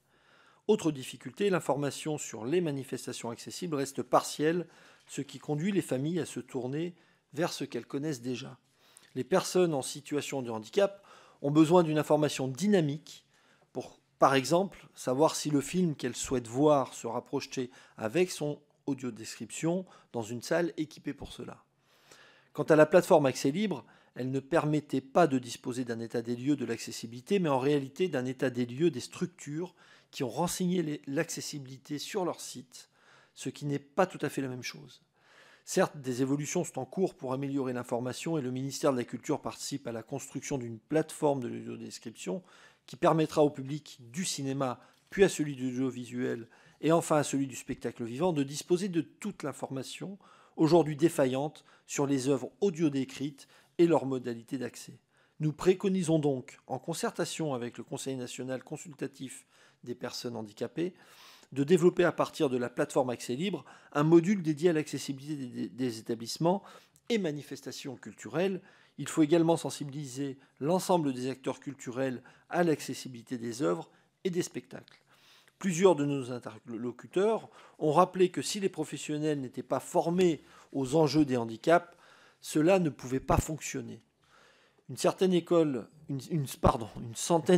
Autre difficulté, l'information sur les manifestations accessibles reste partielle, ce qui conduit les familles à se tourner vers ce qu'elles connaissent déjà. Les personnes en situation de handicap ont besoin d'une information dynamique pour, par exemple, savoir si le film qu'elles souhaitent voir sera projeté avec son audiodescription dans une salle équipée pour cela. Quant à la plateforme Accès Libre, elle ne permettait pas de disposer d'un état des lieux de l'accessibilité, mais en réalité d'un état des lieux des structures qui ont renseigné l'accessibilité sur leur site, ce qui n'est pas tout à fait la même chose. Certes, des évolutions sont en cours pour améliorer l'information et le ministère de la Culture participe à la construction d'une plateforme de l'audiodescription qui permettra au public du cinéma, puis à celui du audiovisuel et enfin à celui du spectacle vivant de disposer de toute l'information, aujourd'hui défaillante, sur les œuvres audio décrites et leurs modalités d'accès. Nous préconisons donc, en concertation avec le Conseil national consultatif des personnes handicapées, de développer à partir de la plateforme Accès Libre un module dédié à l'accessibilité des établissements et manifestations culturelles. Il faut également sensibiliser l'ensemble des acteurs culturels à l'accessibilité des œuvres et des spectacles. Plusieurs de nos interlocuteurs ont rappelé que si les professionnels n'étaient pas formés aux enjeux des handicaps, cela ne pouvait pas fonctionner. Une centaine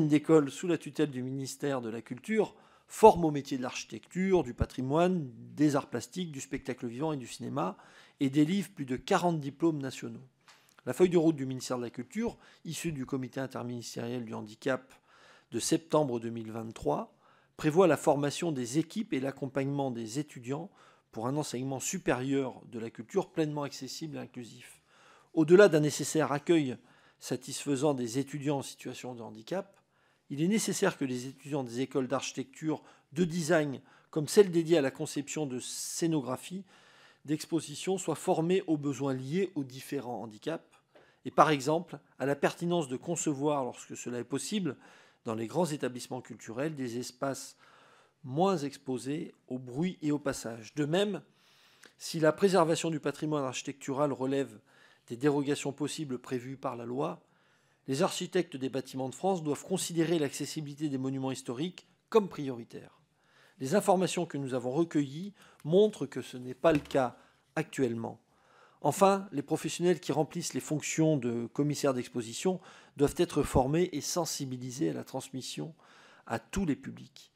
d'écoles sous la tutelle du ministère de la Culture forment au métier de l'architecture, du patrimoine, des arts plastiques, du spectacle vivant et du cinéma et délivrent plus de 40 diplômes nationaux. La feuille de route du ministère de la Culture, issue du comité interministériel du handicap de septembre 2023, prévoit la formation des équipes et l'accompagnement des étudiants pour un enseignement supérieur de la culture pleinement accessible et inclusif. Au-delà d'un nécessaire accueil satisfaisant des étudiants en situation de handicap, il est nécessaire que les étudiants des écoles d'architecture, de design, comme celles dédiées à la conception de scénographie, d'exposition, soient formés aux besoins liés aux différents handicaps et par exemple à la pertinence de concevoir, lorsque cela est possible, dans les grands établissements culturels des espaces moins exposés au bruit et au passage. De même, si la préservation du patrimoine architectural relève des dérogations possibles prévues par la loi, les architectes des Bâtiments de France doivent considérer l'accessibilité des monuments historiques comme prioritaire. Les informations que nous avons recueillies montrent que ce n'est pas le cas actuellement. Enfin, les professionnels qui remplissent les fonctions de commissaire d'exposition doivent être formés et sensibilisés à la transmission à tous les publics.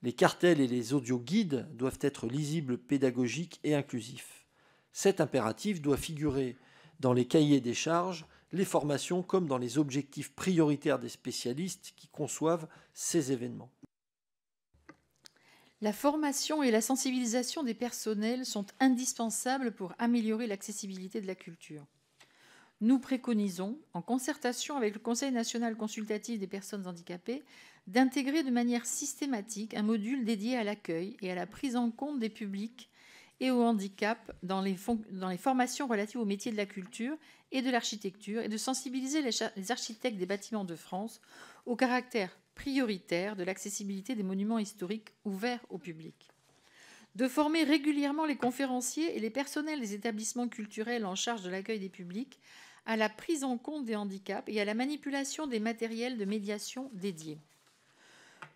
Les cartels et les audioguides doivent être lisibles, pédagogiques et inclusifs. Cet impératif doit figurer dans les cahiers des charges, les formations comme dans les objectifs prioritaires des spécialistes qui conçoivent ces événements. La formation et la sensibilisation des personnels sont indispensables pour améliorer l'accessibilité de la culture. Nous préconisons, en concertation avec le Conseil national consultatif des personnes handicapées, d'intégrer de manière systématique un module dédié à l'accueil et à la prise en compte des publics et au handicap dans les formations relatives aux métiers de la culture et de l'architecture, et de sensibiliser les architectes des Bâtiments de France au caractère prioritaire de l'accessibilité des monuments historiques ouverts au public. De former régulièrement les conférenciers et les personnels des établissements culturels en charge de l'accueil des publics à la prise en compte des handicaps et à la manipulation des matériels de médiation dédiés.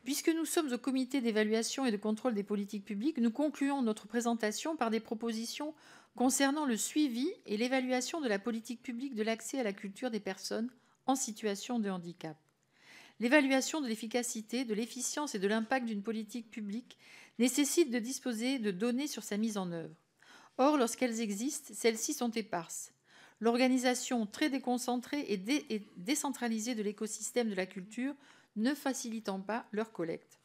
Puisque nous sommes au comité d'évaluation et de contrôle des politiques publiques, nous concluons notre présentation par des propositions concernant le suivi et l'évaluation de la politique publique de l'accès à la culture des personnes en situation de handicap. L'évaluation de l'efficacité, de l'efficience et de l'impact d'une politique publique nécessite de disposer de données sur sa mise en œuvre. Or, lorsqu'elles existent, celles-ci sont éparses. L'organisation très déconcentrée et décentralisée de l'écosystème de la culture ne facilitant pas leur collecte.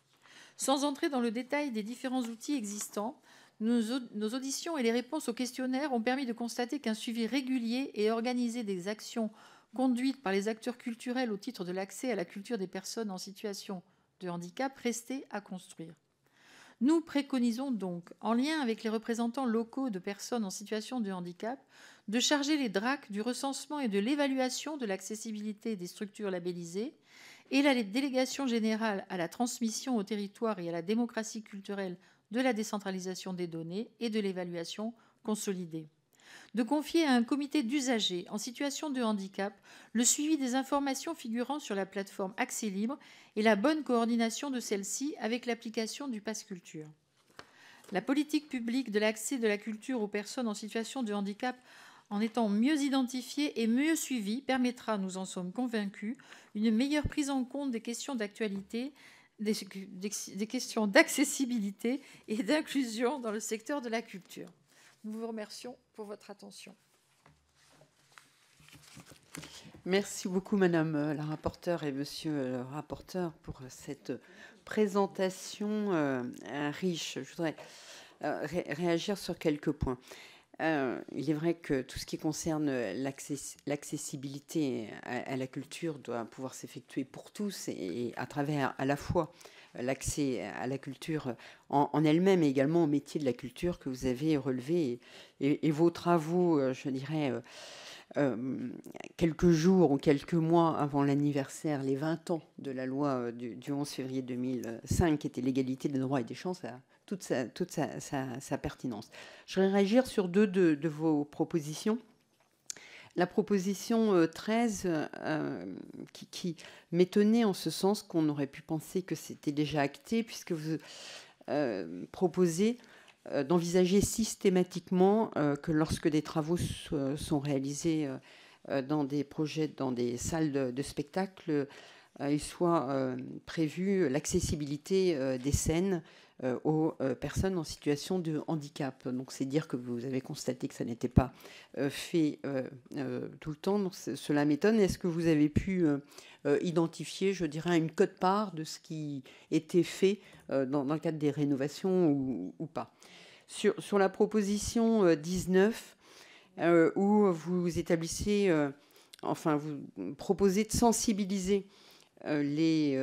Sans entrer dans le détail des différents outils existants, nos auditions et les réponses aux questionnaires ont permis de constater qu'un suivi régulier et organisé des actions conduites par les acteurs culturels au titre de l'accès à la culture des personnes en situation de handicap restait à construire. Nous préconisons donc, en lien avec les représentants locaux de personnes en situation de handicap, de charger les DRAC du recensement et de l'évaluation de l'accessibilité des structures labellisées et la délégation générale à la transmission au territoire et à la démocratie culturelle de la décentralisation des données et de l'évaluation consolidée. De confier à un comité d'usagers en situation de handicap le suivi des informations figurant sur la plateforme Accès Libre et la bonne coordination de celle-ci avec l'application du Pass Culture. La politique publique de l'accès de la culture aux personnes en situation de handicap, en étant mieux identifiée et mieux suivie, permettra, nous en sommes convaincus, une meilleure prise en compte des questions d'actualité, des questions d'accessibilité et d'inclusion dans le secteur de la culture. Nous vous remercions pour votre attention. Merci beaucoup, Madame la rapporteure et Monsieur le rapporteur, pour cette présentation riche. Je voudrais réagir sur quelques points. Il est vrai que tout ce qui concerne l'accessibilité à la culture doit pouvoir s'effectuer pour tous et à travers à la fois l'accès à la culture en elle-même et également au métier de la culture que vous avez relevé et vos travaux, je dirais, quelques jours ou quelques mois avant l'anniversaire, les 20 ans de la loi du 11 février 2005 qui était l'égalité des droits et des chances, toute sa pertinence. Je voudrais réagir sur deux de vos propositions. La proposition 13 qui m'étonnait en ce sens qu'on aurait pu penser que c'était déjà acté, puisque vous proposez d'envisager systématiquement que lorsque des travaux sont réalisés dans des projets, dans des salles de spectacle, il soit prévu l'accessibilité des scènes aux personnes en situation de handicap. Donc c'est dire que vous avez constaté que ça n'était pas fait tout le temps. Donc cela m'étonne. Est-ce que vous avez pu identifier, je dirais, une quote-part de ce qui était fait dans le cadre des rénovations ou pas? Sur la proposition 19, où vous établissez, vous proposez de sensibiliser les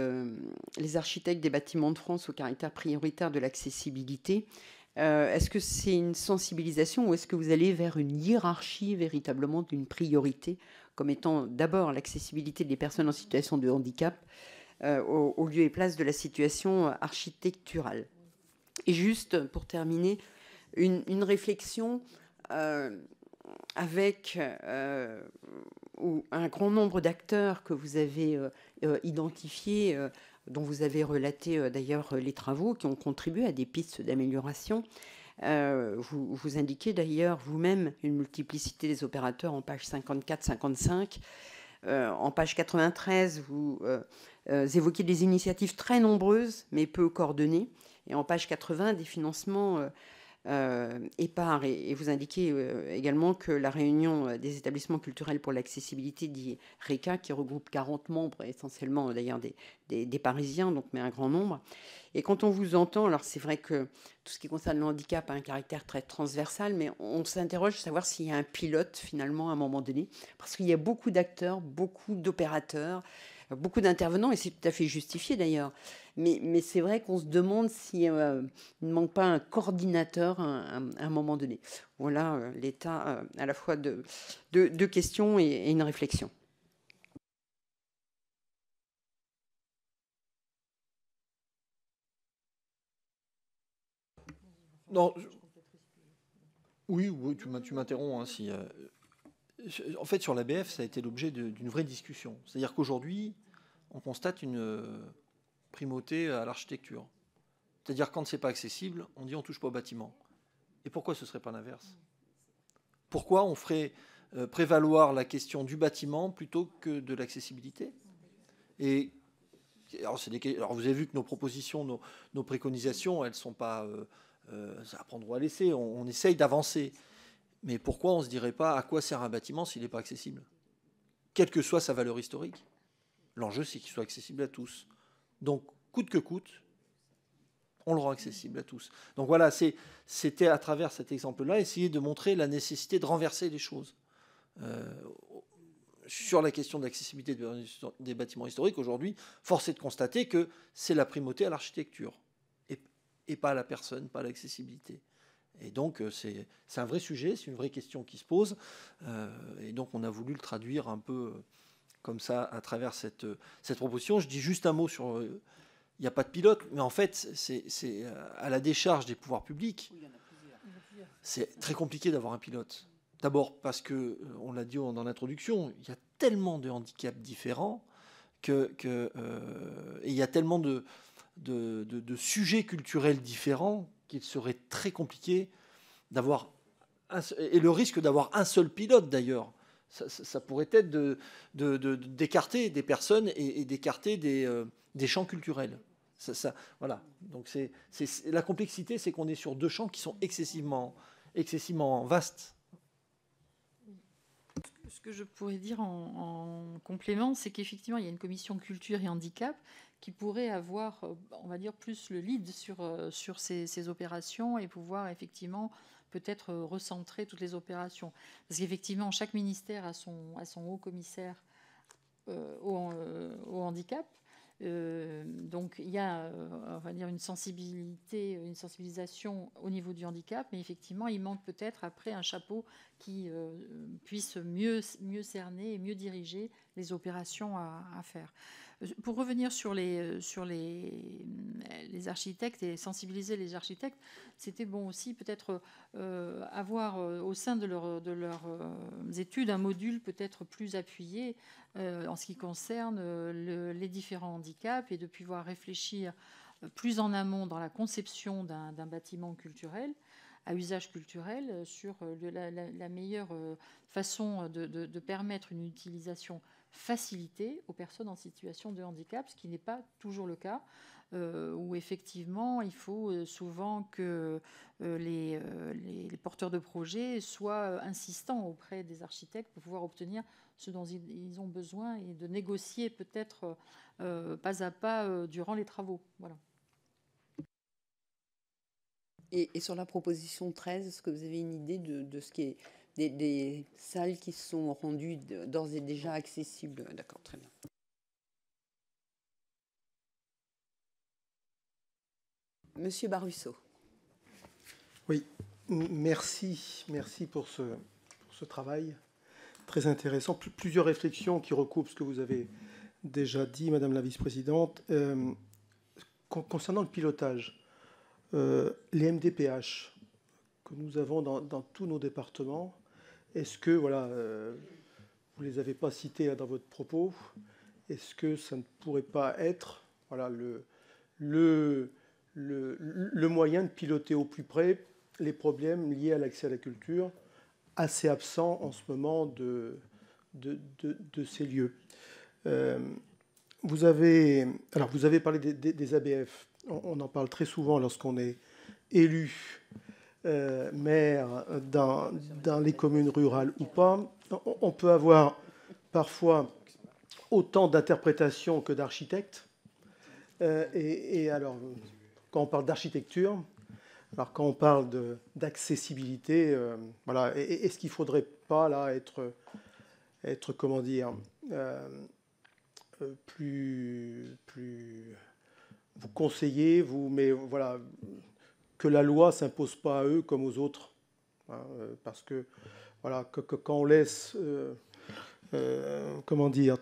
architectes des Bâtiments de France au caractère prioritaire de l'accessibilité. Est-ce que c'est une sensibilisation ou est-ce que vous allez vers une hiérarchie véritablement d'une priorité comme étant d'abord l'accessibilité des personnes en situation de handicap au lieu et place de la situation architecturale. Et juste pour terminer, une réflexion avec un grand nombre d'acteurs que vous avez identifiés, dont vous avez relaté d'ailleurs les travaux, qui ont contribué à des pistes d'amélioration. Vous indiquez d'ailleurs vous-même une multiplicité des opérateurs en page 54-55. En page 93, vous évoquez des initiatives très nombreuses, mais peu coordonnées. Et en page 80, des financements épars. Et vous indiquez également que la réunion des établissements culturels pour l'accessibilité, dit RECA, qui regroupe 40 membres, essentiellement d'ailleurs des Parisiens, donc, mais un grand nombre. Et quand on vous entend, alors c'est vrai que tout ce qui concerne le handicap a un caractère très transversal, mais on s'interroge de savoir s'il y a un pilote finalement à un moment donné, parce qu'il y a beaucoup d'acteurs, beaucoup d'opérateurs, beaucoup d'intervenants, et c'est tout à fait justifié d'ailleurs. Mais c'est vrai qu'on se demande s'il ne manque pas un coordinateur à un moment donné. Voilà l'état à la fois de questions et une réflexion. Non, oui, tu m'interromps. Hein, si, en fait, sur l'ABF, ça a été l'objet d'une vraie discussion. C'est-à-dire qu'aujourd'hui, on constate une primauté à l'architecture. C'est-à-dire quand c'est pas accessible, on dit on touche pas au bâtiment. Et pourquoi ce serait pas l'inverse? Pourquoi on ferait prévaloir la question du bâtiment plutôt que de l'accessibilité? Et alors, alors, vous avez vu que nos propositions, nos préconisations, elles sont pas à prendre ou à laisser. On essaye d'avancer. Mais pourquoi on ne se dirait pas à quoi sert un bâtiment s'il n'est pas accessible? Quelle que soit sa valeur historique. L'enjeu, c'est qu'il soit accessible à tous. Donc, coûte que coûte, on le rend accessible à tous. Donc voilà, c'était à travers cet exemple-là, essayer de montrer la nécessité de renverser les choses. Sur la question de l'accessibilité des bâtiments historiques, aujourd'hui, force est de constater que c'est la primauté à l'architecture et pas à la personne, pas à l'accessibilité. Et donc, c'est un vrai sujet, c'est une vraie question qui se pose. Et donc, on a voulu le traduire un peu comme ça à travers cette proposition. Je dis juste un mot sur... Il n'y a pas de pilote, mais en fait, c'est à la décharge des pouvoirs publics. C'est très compliqué d'avoir un pilote. D'abord parce que, on l'a dit dans l'introduction, il y a tellement de handicaps différents et il y a tellement de sujets culturels différents qu'il serait très compliqué d'avoir... Et le risque d'avoir un seul pilote, d'ailleurs, ça pourrait être d'écarter des personnes et d'écarter des champs culturels. Voilà. Donc la complexité, c'est qu'on est sur deux champs qui sont excessivement vastes. Ce que je pourrais dire en complément, c'est qu'effectivement, il y a une commission culture et handicap qui pourrait avoir, on va dire, plus le lead sur ces opérations et pouvoir effectivement peut-être recentrer toutes les opérations. Parce qu'effectivement, chaque ministère a son haut commissaire au handicap. Donc il y a, on va dire, une sensibilisation au niveau du handicap, mais effectivement, il manque peut-être après un chapeau qui puisse mieux cerner et mieux diriger les opérations à faire. Pour revenir sur les architectes et sensibiliser les architectes, c'était bon aussi peut-être avoir au sein de leurs études un module peut-être plus appuyé en ce qui concerne les différents handicaps et de pouvoir réfléchir plus en amont dans la conception d'un bâtiment culturel à usage culturel sur la meilleure façon de permettre une utilisation facilitée aux personnes en situation de handicap, ce qui n'est pas toujours le cas, où effectivement il faut souvent que les porteurs de projets soient insistants auprès des architectes pour pouvoir obtenir ce dont ils ont besoin et de négocier peut-être pas à pas durant les travaux. Voilà. Et sur la proposition 13, est-ce que vous avez une idée de ce qui est des salles qui sont rendues d'ores et déjà accessibles? D'accord, très bien. Monsieur Barusso. Oui, merci pour ce travail très intéressant. Plusieurs réflexions qui recoupent ce que vous avez déjà dit, Madame la vice-présidente. Concernant le pilotage, les MDPH que nous avons dans tous nos départements, est-ce que, voilà, vous ne les avez pas cités là, dans votre propos, est-ce que ça ne pourrait pas être voilà, le moyen de piloter au plus près les problèmes liés à l'accès à la culture, assez absents en ce moment de ces lieux. Vous avez parlé des ABF. On en parle très souvent lorsqu'on est élu maire dans les communes rurales ou pas. On peut avoir parfois autant d'interprétations que d'architectes. Et alors, quand on parle d'architecture, alors quand on parle d'accessibilité, voilà, est-ce qu'il ne faudrait pas là être comment dire, plus vous conseillez, mais voilà, que la loi ne s'impose pas à eux comme aux autres, hein, parce que voilà, quand on laisse comment dire,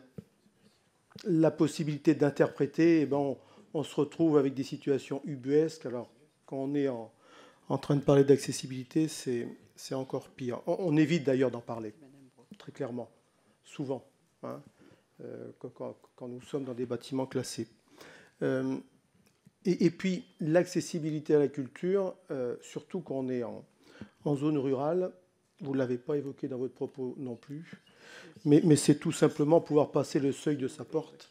la possibilité d'interpréter, eh ben on se retrouve avec des situations ubuesques. Alors quand on est en train de parler d'accessibilité, c'est encore pire. On évite d'ailleurs d'en parler, très clairement, souvent, hein, quand nous sommes dans des bâtiments classés. Et puis l'accessibilité à la culture, surtout quand on est en zone rurale, vous ne l'avez pas évoqué dans votre propos non plus, mais c'est tout simplement pouvoir passer le seuil de sa porte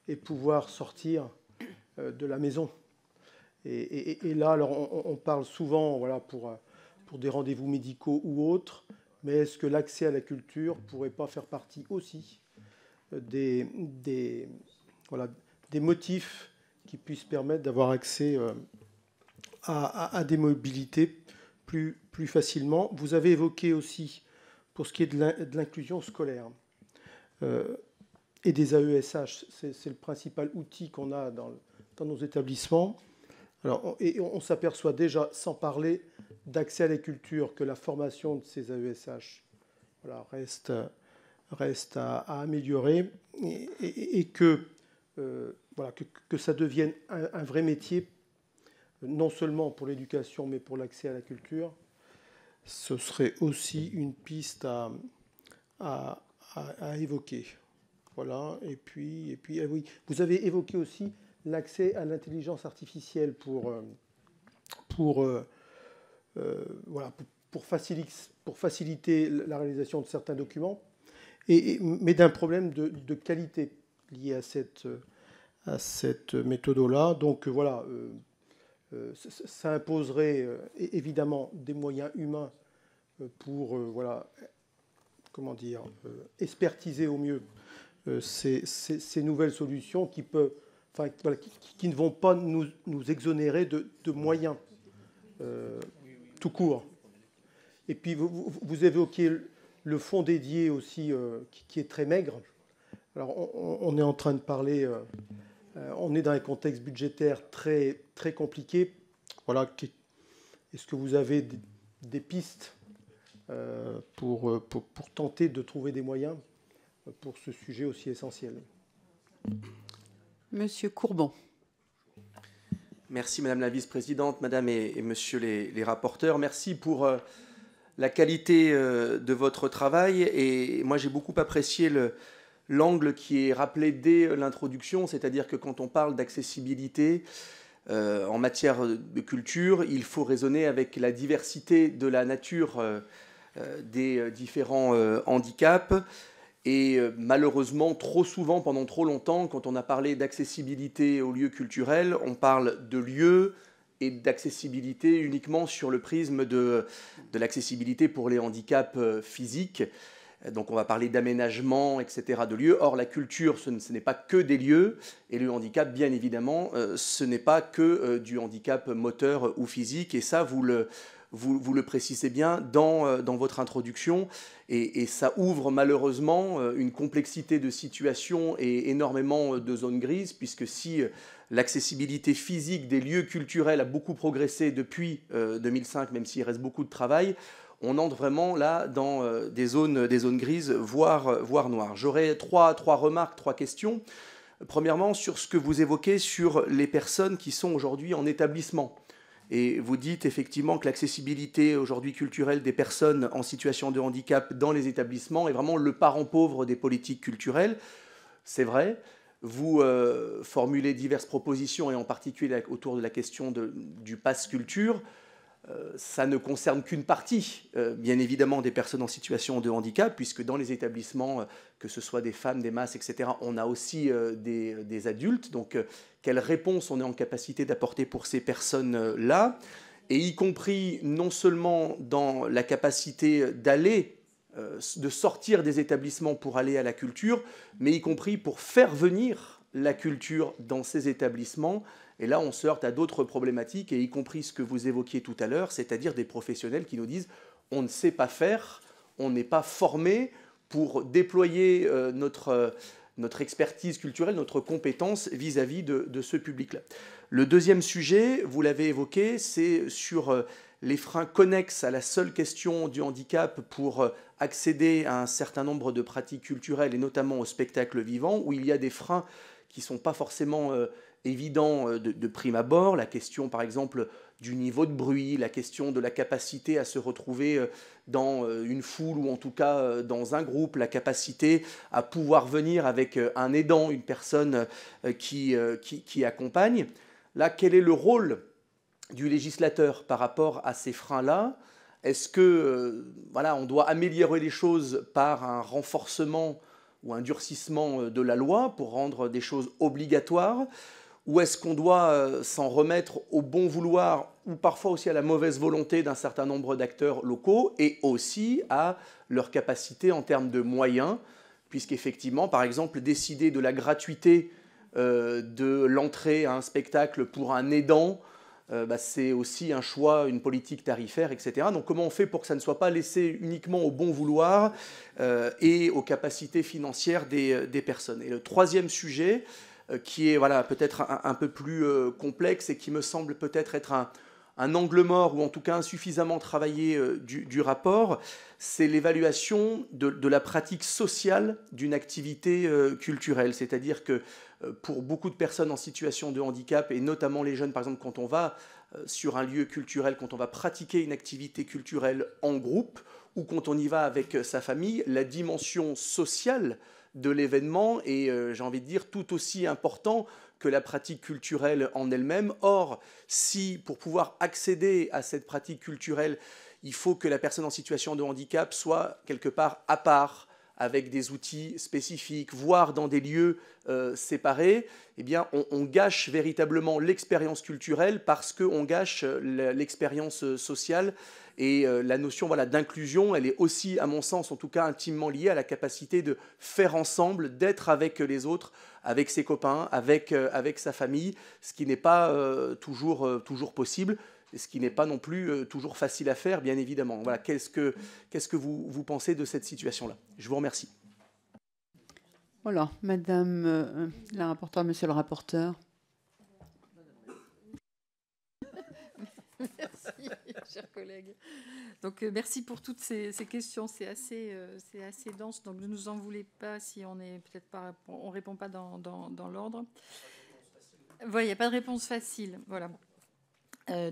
et pouvoir sortir de la maison. Et là, alors on parle souvent, voilà, pour des rendez-vous médicaux ou autres, mais est-ce que l'accès à la culture ne pourrait pas faire partie aussi des motifs qui puissent permettre d'avoir accès à des mobilités plus facilement? Vous avez évoqué aussi, pour ce qui est de l'inclusion scolaire et des AESH, c'est le principal outil qu'on a dans nos établissements. Alors, on s'aperçoit déjà, sans parler d'accès à la culture, que la formation de ces AESH voilà, reste à améliorer et que, voilà, que ça devienne un vrai métier, non seulement pour l'éducation, mais pour l'accès à la culture. Ce serait aussi une piste à évoquer. Voilà. Et puis oui, vous avez évoqué aussi l'accès à l'intelligence artificielle pour faciliter la réalisation de certains documents, mais d'un problème de qualité lié à cette méthode-là. Donc voilà, ça imposerait évidemment des moyens humains pour voilà, comment dire, expertiser au mieux ces nouvelles solutions qui peuvent, enfin, voilà, qui ne vont pas nous exonérer de moyens tout court. Et puis vous évoquiez le fonds dédié aussi qui est très maigre. Alors on est en train de parler, on est dans un contexte budgétaire très, très compliqué. Voilà, est-ce que vous avez des pistes pour tenter de trouver des moyens pour ce sujet aussi essentiel? Monsieur Courbon. Merci Madame la Vice-Présidente, Madame et Monsieur les rapporteurs. Merci pour la qualité de votre travail. Et moi, j'ai beaucoup apprécié l'angle qui est rappelé dès l'introduction, c'est-à-dire que quand on parle d'accessibilité en matière de culture, il faut raisonner avec la diversité de la nature des différents handicaps. Et malheureusement, trop souvent, pendant trop longtemps, quand on a parlé d'accessibilité aux lieux culturels, on parle de lieux et d'accessibilité uniquement sur le prisme de l'accessibilité pour les handicaps physiques. Donc on va parler d'aménagement, etc., de lieux. Or, la culture, ce n'est pas que des lieux, et le handicap, bien évidemment, ce n'est pas que du handicap moteur ou physique. Et ça, vous le précisez bien dans votre introduction, et ça ouvre malheureusement une complexité de situation et énormément de zones grises, puisque si l'accessibilité physique des lieux culturels a beaucoup progressé depuis 2005, même s'il reste beaucoup de travail, on entre vraiment là dans des zones grises, voire noires. J'aurais trois remarques, trois questions. Premièrement, sur ce que vous évoquez sur les personnes qui sont aujourd'hui en établissement. Et vous dites effectivement que l'accessibilité aujourd'hui culturelle des personnes en situation de handicap dans les établissements est vraiment le parent pauvre des politiques culturelles. C'est vrai. Vous formulez diverses propositions, et en particulier autour de la question du pass culture. Ça ne concerne qu'une partie, bien évidemment, des personnes en situation de handicap, puisque dans les établissements, que ce soit des femmes, des masses, etc., on a aussi des adultes. Donc, quelle réponse on est en capacité d'apporter pour ces personnes-là, et y compris non seulement dans la capacité d'aller, de sortir des établissements pour aller à la culture, mais y compris pour faire venir la culture dans ces établissements. Et là, on se heurte à d'autres problématiques, et y compris ce que vous évoquiez tout à l'heure, c'est-à-dire des professionnels qui nous disent « on ne sait pas faire, on n'est pas formé pour déployer notre expertise culturelle, notre compétence vis-à-vis de ce public-là ». Le deuxième sujet, vous l'avez évoqué, c'est sur les freins connexes à la seule question du handicap pour accéder à un certain nombre de pratiques culturelles, et notamment au spectacle vivant, où il y a des freins qui ne sont pas forcément évidents de prime abord. La question, par exemple, du niveau de bruit, la question de la capacité à se retrouver dans une foule, ou en tout cas dans un groupe, la capacité à pouvoir venir avec un aidant, une personne qui accompagne. Là, quel est le rôle du législateur par rapport à ces freins-là? Est-ce que voilà, on doit améliorer les choses par un renforcement ou un durcissement de la loi pour rendre des choses obligatoires, ou est-ce qu'on doit s'en remettre au bon vouloir, ou parfois aussi à la mauvaise volonté d'un certain nombre d'acteurs locaux, et aussi à leur capacité en termes de moyens, puisqu'effectivement, par exemple, décider de la gratuité de l'entrée à un spectacle pour un aidant, c'est aussi un choix, une politique tarifaire, etc. Donc comment on fait pour que ça ne soit pas laissé uniquement au bon vouloir et aux capacités financières des personnes? Et le troisième sujet, qui est voilà, peut-être un peu plus complexe, et qui me semble peut-être être un angle mort, ou en tout cas insuffisamment travaillé du rapport, c'est l'évaluation de la pratique sociale d'une activité culturelle. C'est-à-dire que pour beaucoup de personnes en situation de handicap, et notamment les jeunes, par exemple, quand on va sur un lieu culturel, quand on va pratiquer une activité culturelle en groupe, ou quand on y va avec sa famille, la dimension sociale de l'événement est, j'ai envie de dire, tout aussi important que la pratique culturelle en elle-même. Or, si pour pouvoir accéder à cette pratique culturelle, il faut que la personne en situation de handicap soit quelque part à part, avec des outils spécifiques, voire dans des lieux séparés, eh bien, on gâche véritablement l'expérience culturelle, parce qu'on gâche l'expérience sociale. Et la notion voilà, d'inclusion, elle est aussi, à mon sens, en tout cas intimement liée à la capacité de faire ensemble, d'être avec les autres, avec ses copains, avec sa famille, ce qui n'est pas toujours possible, et ce qui n'est pas non plus toujours facile à faire, bien évidemment. Voilà, qu'est-ce que vous pensez de cette situation-là? Je vous remercie. Voilà, Madame la rapporteure, Monsieur le rapporteur. Merci, chers collègues. Donc, merci pour toutes ces questions. C'est assez dense, donc ne nous en voulez pas si on est peut-être pas, on répond pas dans l'ordre. Voilà, il n'y a pas de réponse facile. Voilà.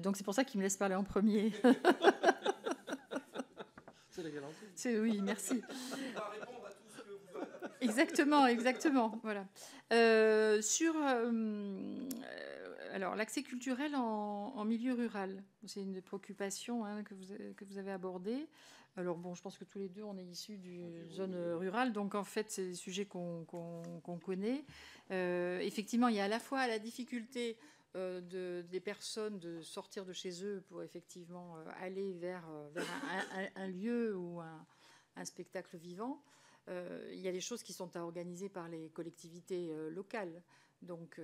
Donc c'est pour ça qu'il me laisse parler en premier. C'est la garantie. Oui, merci. Exactement. Voilà. Alors, l'accès culturel en milieu rural, c'est une des préoccupations que vous avez abordées. Alors, bon, je pense que tous les deux, on est issus d'une zone rurale, donc en fait, c'est des sujets qu'on connaît. Effectivement, il y a à la fois la difficulté des personnes de sortir de chez eux pour effectivement aller vers un lieu ou un spectacle vivant. Il y a des choses qui sont à organiser par les collectivités locales, donc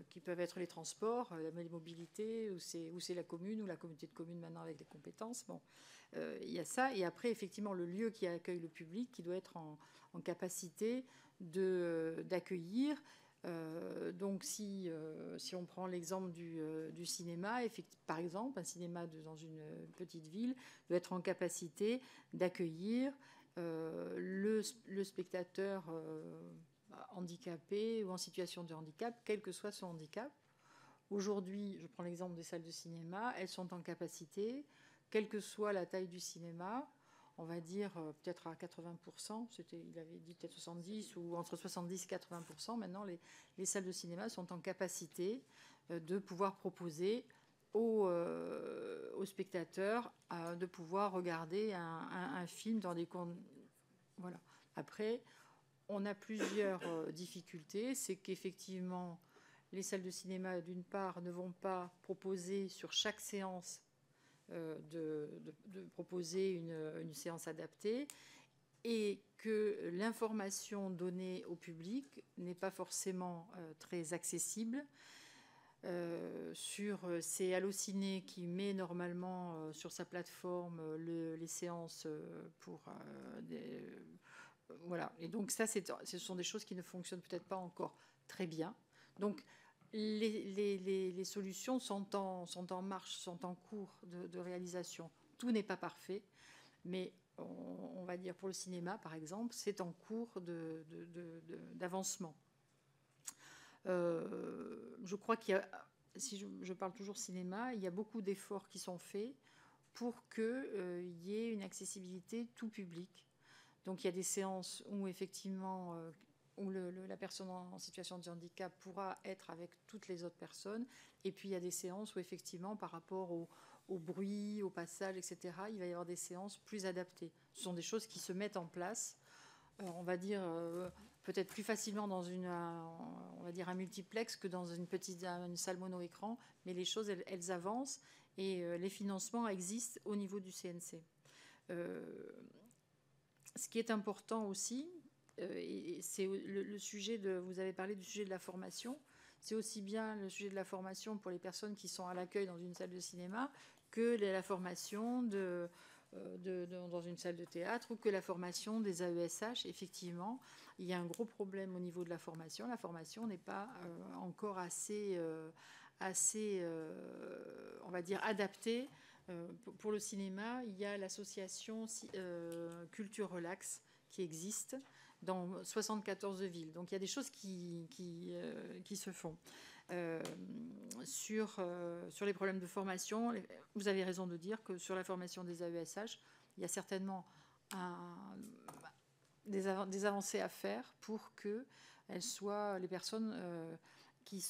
qui peuvent être les transports, la mobilité, ou c'est la commune ou la communauté de communes maintenant avec des compétences. Bon, il y a ça. Et après, effectivement, le lieu qui accueille le public qui doit être en capacité d'accueillir Donc si on prend l'exemple du cinéma, par exemple, un cinéma dans une petite ville doit être en capacité d'accueillir le spectateur handicapé ou en situation de handicap, quel que soit son handicap. Aujourd'hui, je prends l'exemple des salles de cinéma, elles sont en capacité, quelle que soit la taille du cinéma, on va dire peut-être à 80%, il avait dit peut-être 70 ou entre 70 et 80%, maintenant les salles de cinéma sont en capacité de pouvoir proposer aux spectateurs de pouvoir regarder un film dans des conditions. Voilà. Après, on a plusieurs difficultés. C'est qu'effectivement, les salles de cinéma, d'une part, ne vont pas proposer sur chaque séance de proposer une séance adaptée, et que l'information donnée au public n'est pas forcément très accessible. C'est Allociné qui met normalement sur sa plateforme les séances pour voilà. Et donc ça, ce sont des choses qui ne fonctionnent peut-être pas encore très bien. Donc les solutions sont en marche, sont en cours de réalisation. Tout n'est pas parfait, mais on va dire pour le cinéma, par exemple, c'est en cours d'avancement. Je crois qu'il y a, si je parle toujours cinéma, il y a beaucoup d'efforts qui sont faits pour qu'il y ait une accessibilité tout public. Donc il y a des séances où effectivement où la personne en situation de handicap pourra être avec toutes les autres personnes, et puis il y a des séances où effectivement par rapport au bruit, au passage, etc., il va y avoir des séances plus adaptées. Ce sont des choses qui se mettent en place, on va dire peut-être plus facilement dans on va dire un multiplex que dans une salle mono-écran, mais les choses elles avancent, et les financements existent au niveau du CNC. Ce qui est important aussi, et c'est le sujet vous avez parlé du sujet de la formation, c'est aussi bien le sujet de la formation pour les personnes qui sont à l'accueil dans une salle de cinéma que la formation dans une salle de théâtre, ou que la formation des AESH. Effectivement, il y a un gros problème au niveau de la formation. La formation n'est pas encore assez on va dire, adaptée. Pour le cinéma, il y a l'association Culture Relax qui existe dans 74 villes. Donc il y a des choses qui se font. Sur les problèmes de formation, vous avez raison de dire que sur la formation des AESH, il y a certainement des avancées à faire pour que les personnes qui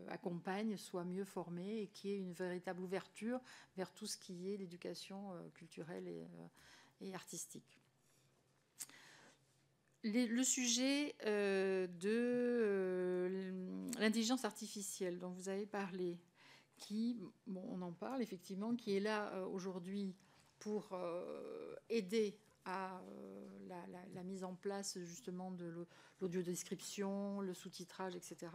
accompagnent soient mieux formées, et qu'il y ait une véritable ouverture vers tout ce qui est l'éducation culturelle et artistique. Le sujet de l'intelligence artificielle dont vous avez parlé, on en parle effectivement, qui est là aujourd'hui pour aider à la mise en place justement de l'audiodescription, le sous-titrage, etc.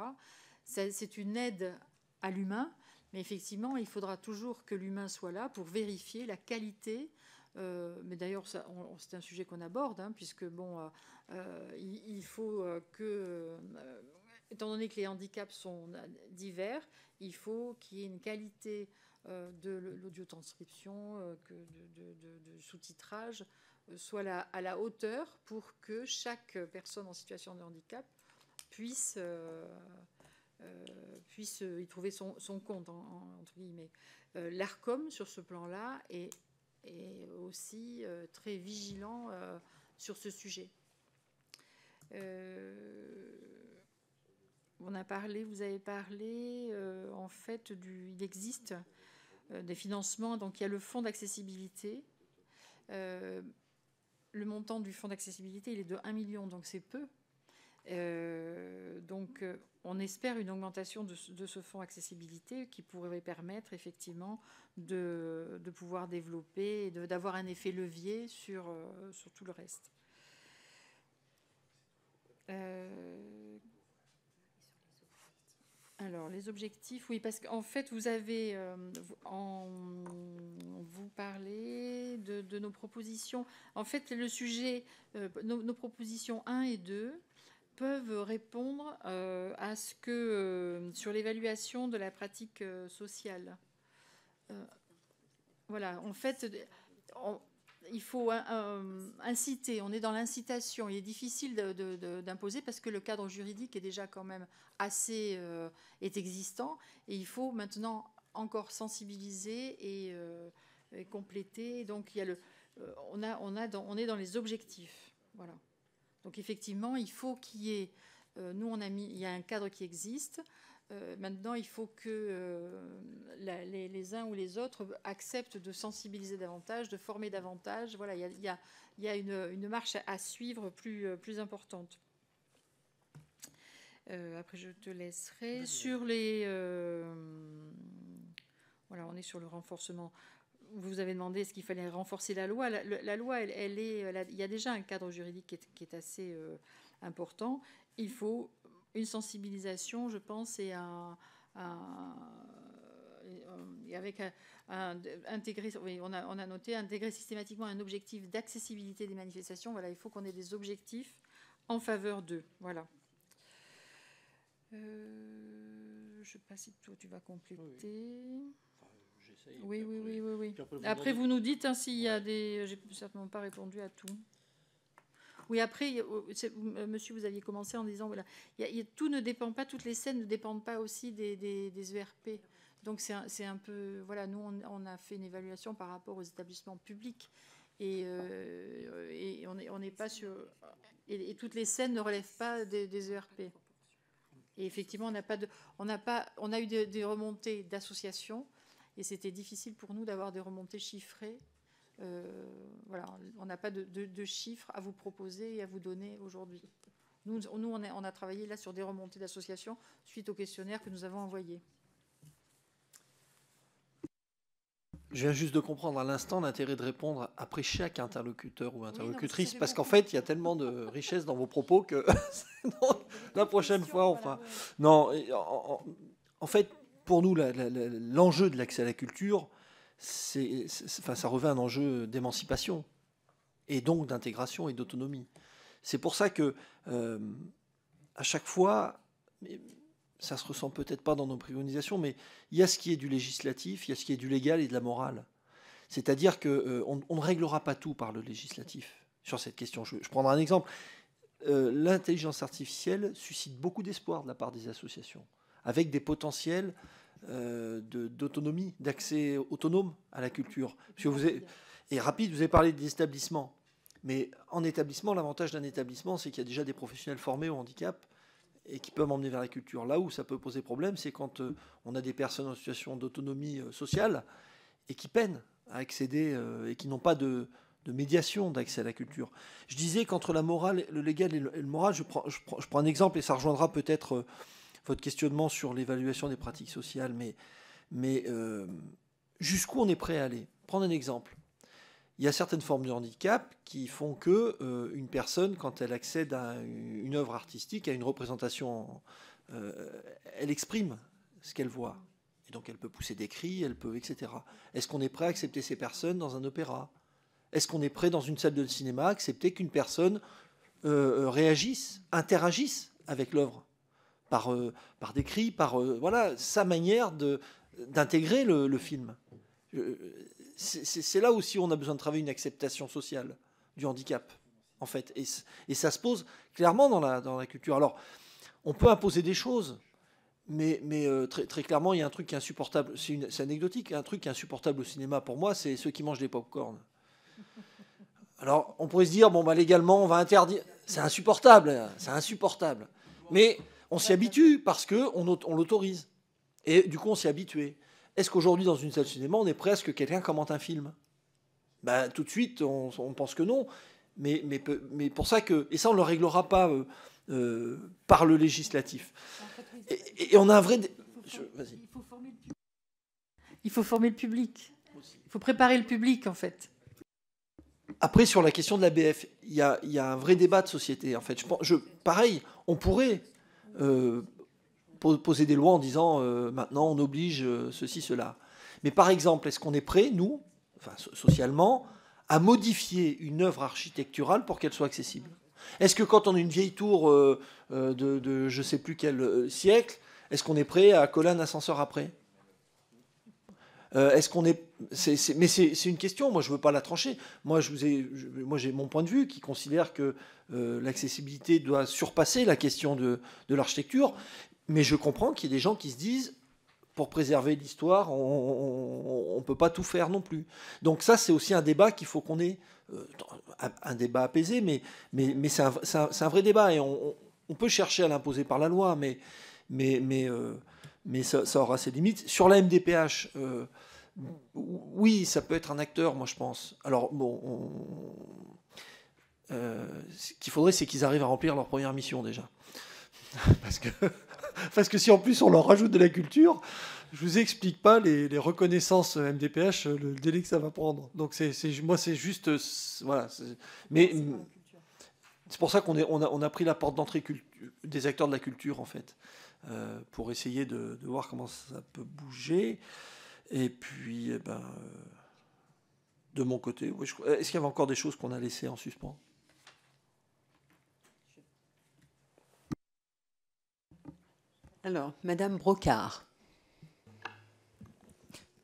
C'est une aide à l'humain, mais effectivement, il faudra toujours que l'humain soit là pour vérifier la qualité. Mais d'ailleurs, c'est un sujet qu'on aborde, puisque il faut que, étant donné que les handicaps sont divers, il faut qu'il y ait une qualité de l'audiotranscription, de sous-titrage, soit à la hauteur pour que chaque personne en situation de handicap puisse y trouver son compte, entre guillemets. L'ARCOM, sur ce plan-là, est aussi très vigilant sur ce sujet. Vous avez parlé, en fait, il existe des financements. Donc il y a le fonds d'accessibilité. Le montant du fonds d'accessibilité, il est de 1 million, donc c'est peu. Donc on espère une augmentation de ce fonds accessibilité qui pourrait permettre effectivement de pouvoir développer et d'avoir un effet levier sur tout le reste. Alors les objectifs, oui, parce qu'en fait vous avez vous parlez de nos propositions. En fait le sujet, nos propositions 1 et 2 peuvent répondre à ce que sur l'évaluation de la pratique sociale. Voilà, en fait, il faut inciter, on est dans l'incitation. Il est difficile d'imposer parce que le cadre juridique est déjà quand même assez est existant, et il faut maintenant encore sensibiliser et compléter. Donc il y a on est dans les objectifs. Voilà. Donc effectivement, il faut qu'il y ait, il y a un cadre qui existe. Maintenant, il faut que les uns ou les autres acceptent de sensibiliser davantage, de former davantage. Voilà, il y a une marche à suivre plus importante. Après, je te laisserai. Sur les... voilà, on est sur le renforcement. Vous avez demandé est-ce qu'il fallait renforcer la loi. La loi, il y a déjà un cadre juridique qui est assez important. Il faut une sensibilisation, je pense, et avec intégrer, oui, on a noté intégrer systématiquement un objectif d'accessibilité des manifestations. Voilà, il faut qu'on ait des objectifs en faveur d'eux. Voilà. Je ne sais pas si toi tu vas compléter. Oui. Après, vous nous dites s'il y a des... J'ai certainement pas répondu à tout. Oui, après, monsieur, vous aviez commencé en disant, voilà, tout ne dépend pas, toutes les scènes ne dépendent pas aussi des ERP. Donc, c'est un peu... Voilà, nous, on a fait une évaluation par rapport aux établissements publics. Et on n'est pas sur... Et toutes les scènes ne relèvent pas des ERP. Et effectivement, on a eu des remontées d'associations. Et c'était difficile pour nous d'avoir des remontées chiffrées. Voilà, on n'a pas de chiffres à vous proposer et à vous donner aujourd'hui. Nous on a travaillé là sur des remontées d'associations suite au questionnaire que nous avons envoyé. Je viens juste de comprendre à l'instant l'intérêt de répondre après chaque interlocuteur ou interlocutrice, parce qu'en fait, il y a tellement de richesse dans vos propos que la prochaine fois, enfin... Non, en fait... Pour nous, l'enjeu de l'accès à la culture, ça revêt un enjeu d'émancipation et donc d'intégration et d'autonomie. C'est pour ça que, à chaque fois, ça se ressent peut-être pas dans nos préconisations, mais il y a ce qui est du législatif, il y a ce qui est du légal et de la morale. C'est-à-dire qu'on ne réglera pas tout par le législatif sur cette question. Je prendrai un exemple. L'intelligence artificielle suscite beaucoup d'espoir de la part des associations, avec des potentiels d'autonomie, d'accès autonome à la culture. Et rapide, vous avez parlé des établissements. Mais en établissement, l'avantage d'un établissement, c'est qu'il y a déjà des professionnels formés au handicap et qui peuvent emmener vers la culture. Là où ça peut poser problème, c'est quand on a des personnes en situation d'autonomie sociale et qui peinent à accéder et qui n'ont pas de médiation d'accès à la culture. Je disais qu'entre la morale, le légal et le moral, je prends un exemple et ça rejoindra peut-être votre questionnement sur l'évaluation des pratiques sociales, mais jusqu'où on est prêt à aller. Prendre un exemple. Il y a certaines formes de handicap qui font que une personne, quand elle accède à une œuvre artistique, à une représentation, elle exprime ce qu'elle voit. Et donc elle peut pousser des cris, elle peut, etc. Est-ce qu'on est prêt à accepter ces personnes dans un opéra ? Est-ce qu'on est prêt dans une salle de cinéma à accepter qu'une personne réagisse, interagisse avec l'œuvre par des cris, par voilà, sa manière d'intégrer le film. C'est là aussi où on a besoin de travailler une acceptation sociale du handicap, en fait. Et ça se pose clairement dans la culture. Alors, on peut imposer des choses, mais très, très clairement, il y a un truc qui est insupportable. C'est anecdotique. Un truc qui est insupportable au cinéma, pour moi, c'est ceux qui mangent des pop-corn. Alors, on pourrait se dire, bon, bah, légalement, on va interdire. C'est insupportable. C'est insupportable. Mais on s'y habitue parce qu'on l'autorise. Et du coup, on s'y est habitué. Est-ce qu'aujourd'hui, dans une salle de cinéma, on est prêt à ce que quelqu'un commente un film ? Ben, tout de suite, on pense que non. Mais pour ça que... Et ça, on ne le réglera pas par le législatif. Et on a un vrai... Vas-y. Il faut former le public. Il faut préparer le public, en fait. Après, sur la question de l'ABF, il y a un vrai débat de société. En fait, pareil, on pourrait... poser des lois en disant maintenant on oblige ceci, cela. Mais par exemple, est-ce qu'on est prêt, nous, enfin, socialement, à modifier une œuvre architecturale pour qu'elle soit accessible ? Est-ce que quand on a une vieille tour de je ne sais plus quel siècle, est-ce qu'on est prêt à coller un ascenseur après? Est-ce qu'on est... Mais c'est une question, moi je ne veux pas la trancher. Moi j'ai mon point de vue qui considère que l'accessibilité doit surpasser la question de l'architecture, mais je comprends qu'il y ait des gens qui se disent, pour préserver l'histoire, on ne peut pas tout faire non plus. Donc ça c'est aussi un débat qu'il faut qu'on ait, un débat apaisé, mais c'est un vrai débat, et on peut chercher à l'imposer par la loi, mais ça aura ses limites. Sur la MDPH, oui, ça peut être un acteur, moi je pense. Alors bon, ce qu'il faudrait, c'est qu'ils arrivent à remplir leur première mission déjà. Parce que si en plus on leur rajoute de la culture, je vous explique pas les reconnaissances MDPH, le délai que ça va prendre. Donc moi c'est juste, voilà. Mais c'est pour ça qu'on a pris la porte d'entrée des acteurs de la culture en fait, pour essayer de voir comment ça peut bouger. Et puis, de mon côté, est-ce qu'il y avait encore des choses qu'on a laissées en suspens? Alors, Madame Brocard.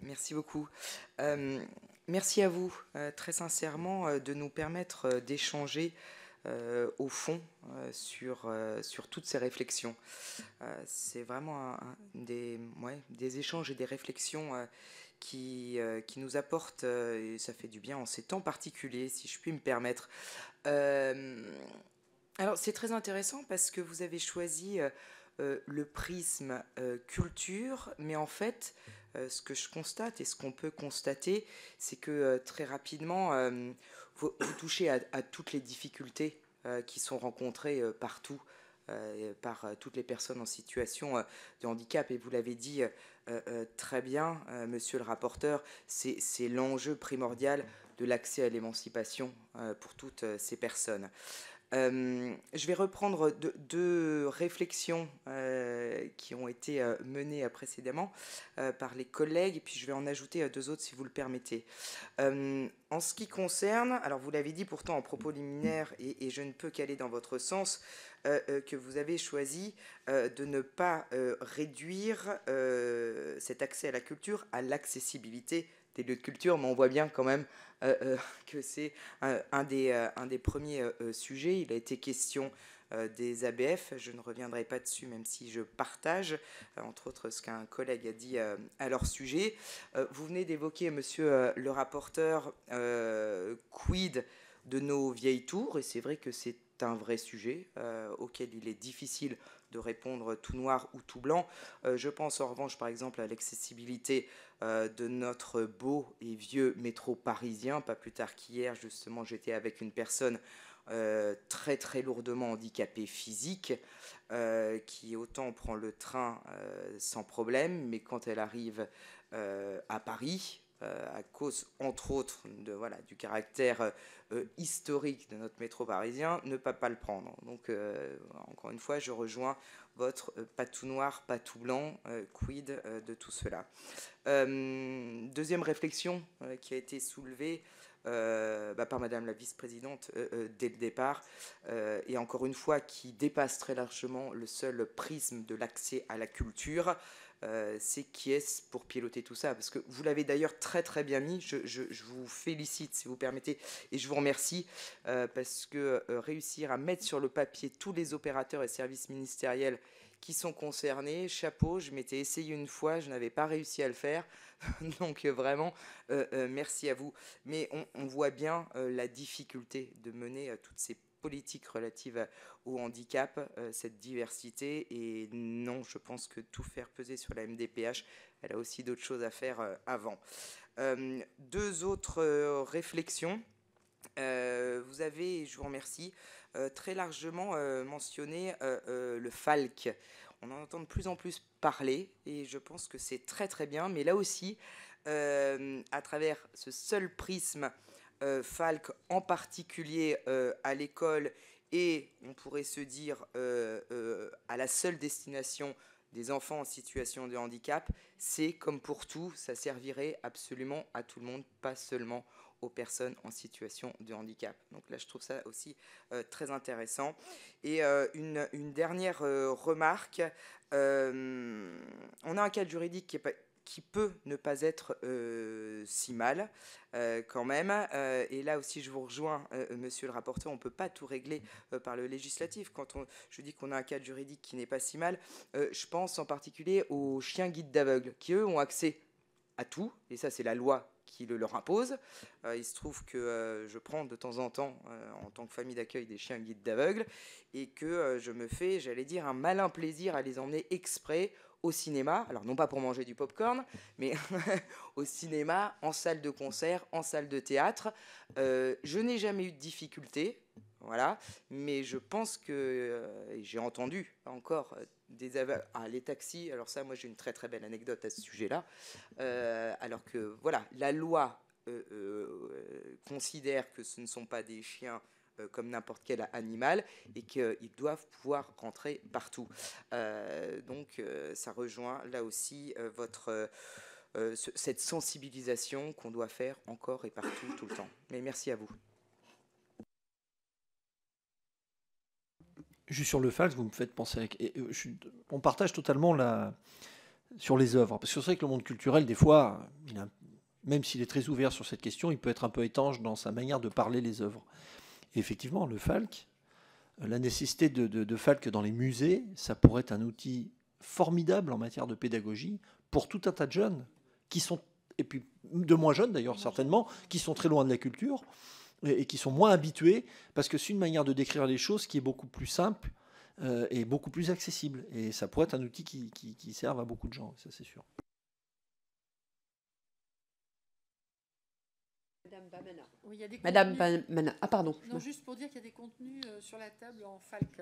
Merci beaucoup. Merci à vous, très sincèrement, de nous permettre d'échanger au fond sur toutes ces réflexions. C'est vraiment des échanges et des réflexions qui nous apportent, et ça fait du bien en ces temps particuliers, si je puis me permettre. Alors c'est très intéressant parce que vous avez choisi le prisme culture, mais en fait, ce que je constate et ce qu'on peut constater, c'est que très rapidement, vous touchez à toutes les difficultés qui sont rencontrées partout par toutes les personnes en situation de handicap. Et vous l'avez dit très bien, monsieur le rapporteur, c'est l'enjeu primordial de l'accès à l'émancipation pour toutes ces personnes. Je vais reprendre deux réflexions qui ont été menées précédemment par les collègues, et puis je vais en ajouter deux autres si vous le permettez. En ce qui concerne, alors vous l'avez dit pourtant en propos liminaire, et je ne peux qu'aller dans votre sens, que vous avez choisi de ne pas réduire cet accès à la culture à l'accessibilité des lieux de culture, mais on voit bien quand même que c'est un des premiers sujets. Il a été question des ABF, je ne reviendrai pas dessus, même si je partage, entre autres, ce qu'un collègue a dit à leur sujet. Vous venez d'évoquer, monsieur le rapporteur, quid de nos vieilles tours, et c'est vrai que c'est un vrai sujet auquel il est difficile de répondre tout noir ou tout blanc. Je pense en revanche par exemple à l'accessibilité de notre beau et vieux métro parisien. Pas plus tard qu'hier, justement, j'étais avec une personne très très lourdement handicapée physique, qui autant prend le train sans problème, mais quand elle arrive à Paris, à cause, entre autres, du caractère historique de notre métro parisien, ne peut pas le prendre. Donc, encore une fois, je rejoins votre pas tout noir, pas tout blanc, quid de tout cela. Deuxième réflexion qui a été soulevée par Madame la vice-présidente dès le départ, et encore une fois qui dépasse très largement le seul prisme de l'accès à la culture. C'est qui est-ce pour piloter tout ça? Parce que vous l'avez d'ailleurs très très bien mis, je vous félicite si vous permettez, et je vous remercie, parce que réussir à mettre sur le papier tous les opérateurs et services ministériels qui sont concernés, chapeau, je m'étais essayé une fois, je n'avais pas réussi à le faire, donc vraiment, merci à vous. Mais on voit bien la difficulté de mener toutes ces politiques relatives au handicap, cette diversité, et non, je pense que tout faire peser sur la MDPH, elle a aussi d'autres choses à faire avant. Deux autres réflexions. Vous avez, je vous remercie, très largement mentionné le FALC. On en entend de plus en plus parler, et je pense que c'est très très bien, mais là aussi, à travers ce seul prisme FALC, en particulier à l'école, et on pourrait se dire à la seule destination des enfants en situation de handicap, c'est comme pour tout, ça servirait absolument à tout le monde, pas seulement aux personnes en situation de handicap. Donc là, je trouve ça aussi très intéressant. Et une dernière remarque, on a un cadre juridique qui peut ne pas être si mal quand même. Et là aussi, je vous rejoins, monsieur le rapporteur, on ne peut pas tout régler par le législatif. Quand je dis qu'on a un cadre juridique qui n'est pas si mal, je pense en particulier aux chiens guides d'aveugles, qui, eux, ont accès à tout, et ça, c'est la loi qui le leur impose. Il se trouve que je prends de temps en temps, en tant que famille d'accueil, des chiens guides d'aveugles, et que je me fais, j'allais dire, un malin plaisir à les emmener exprès au cinéma, alors non pas pour manger du popcorn, mais au cinéma, en salle de concert, en salle de théâtre. Je n'ai jamais eu de difficulté, voilà, mais je pense que, j'ai entendu encore les taxis, alors ça, moi j'ai une très très belle anecdote à ce sujet-là, alors que, voilà, la loi considère que ce ne sont pas des chiens comme n'importe quel animal et qu'ils doivent pouvoir rentrer partout. Donc ça rejoint là aussi cette sensibilisation qu'on doit faire encore et partout, tout le temps. Mais merci à vous. Juste sur le FALC, vous me faites penser on partage totalement sur les œuvres. Parce que c'est vrai que le monde culturel, des fois, même s'il est très ouvert sur cette question, il peut être un peu étanche dans sa manière de parler les œuvres. Et effectivement, le FALC, la nécessité de FALC dans les musées, ça pourrait être un outil formidable en matière de pédagogie pour tout un tas de jeunes, qui sont, et puis de moins jeunes d'ailleurs certainement, qui sont très loin de la culture, et qui sont moins habitués, parce que c'est une manière de décrire les choses qui est beaucoup plus simple et beaucoup plus accessible. Et ça pourrait être un outil qui serve à beaucoup de gens, ça c'est sûr. Madame Bamana. Oui, il y a des Madame contenus... Bamana. Ah, pardon. Non, juste pour dire qu'il y a des contenus sur la table en FALC.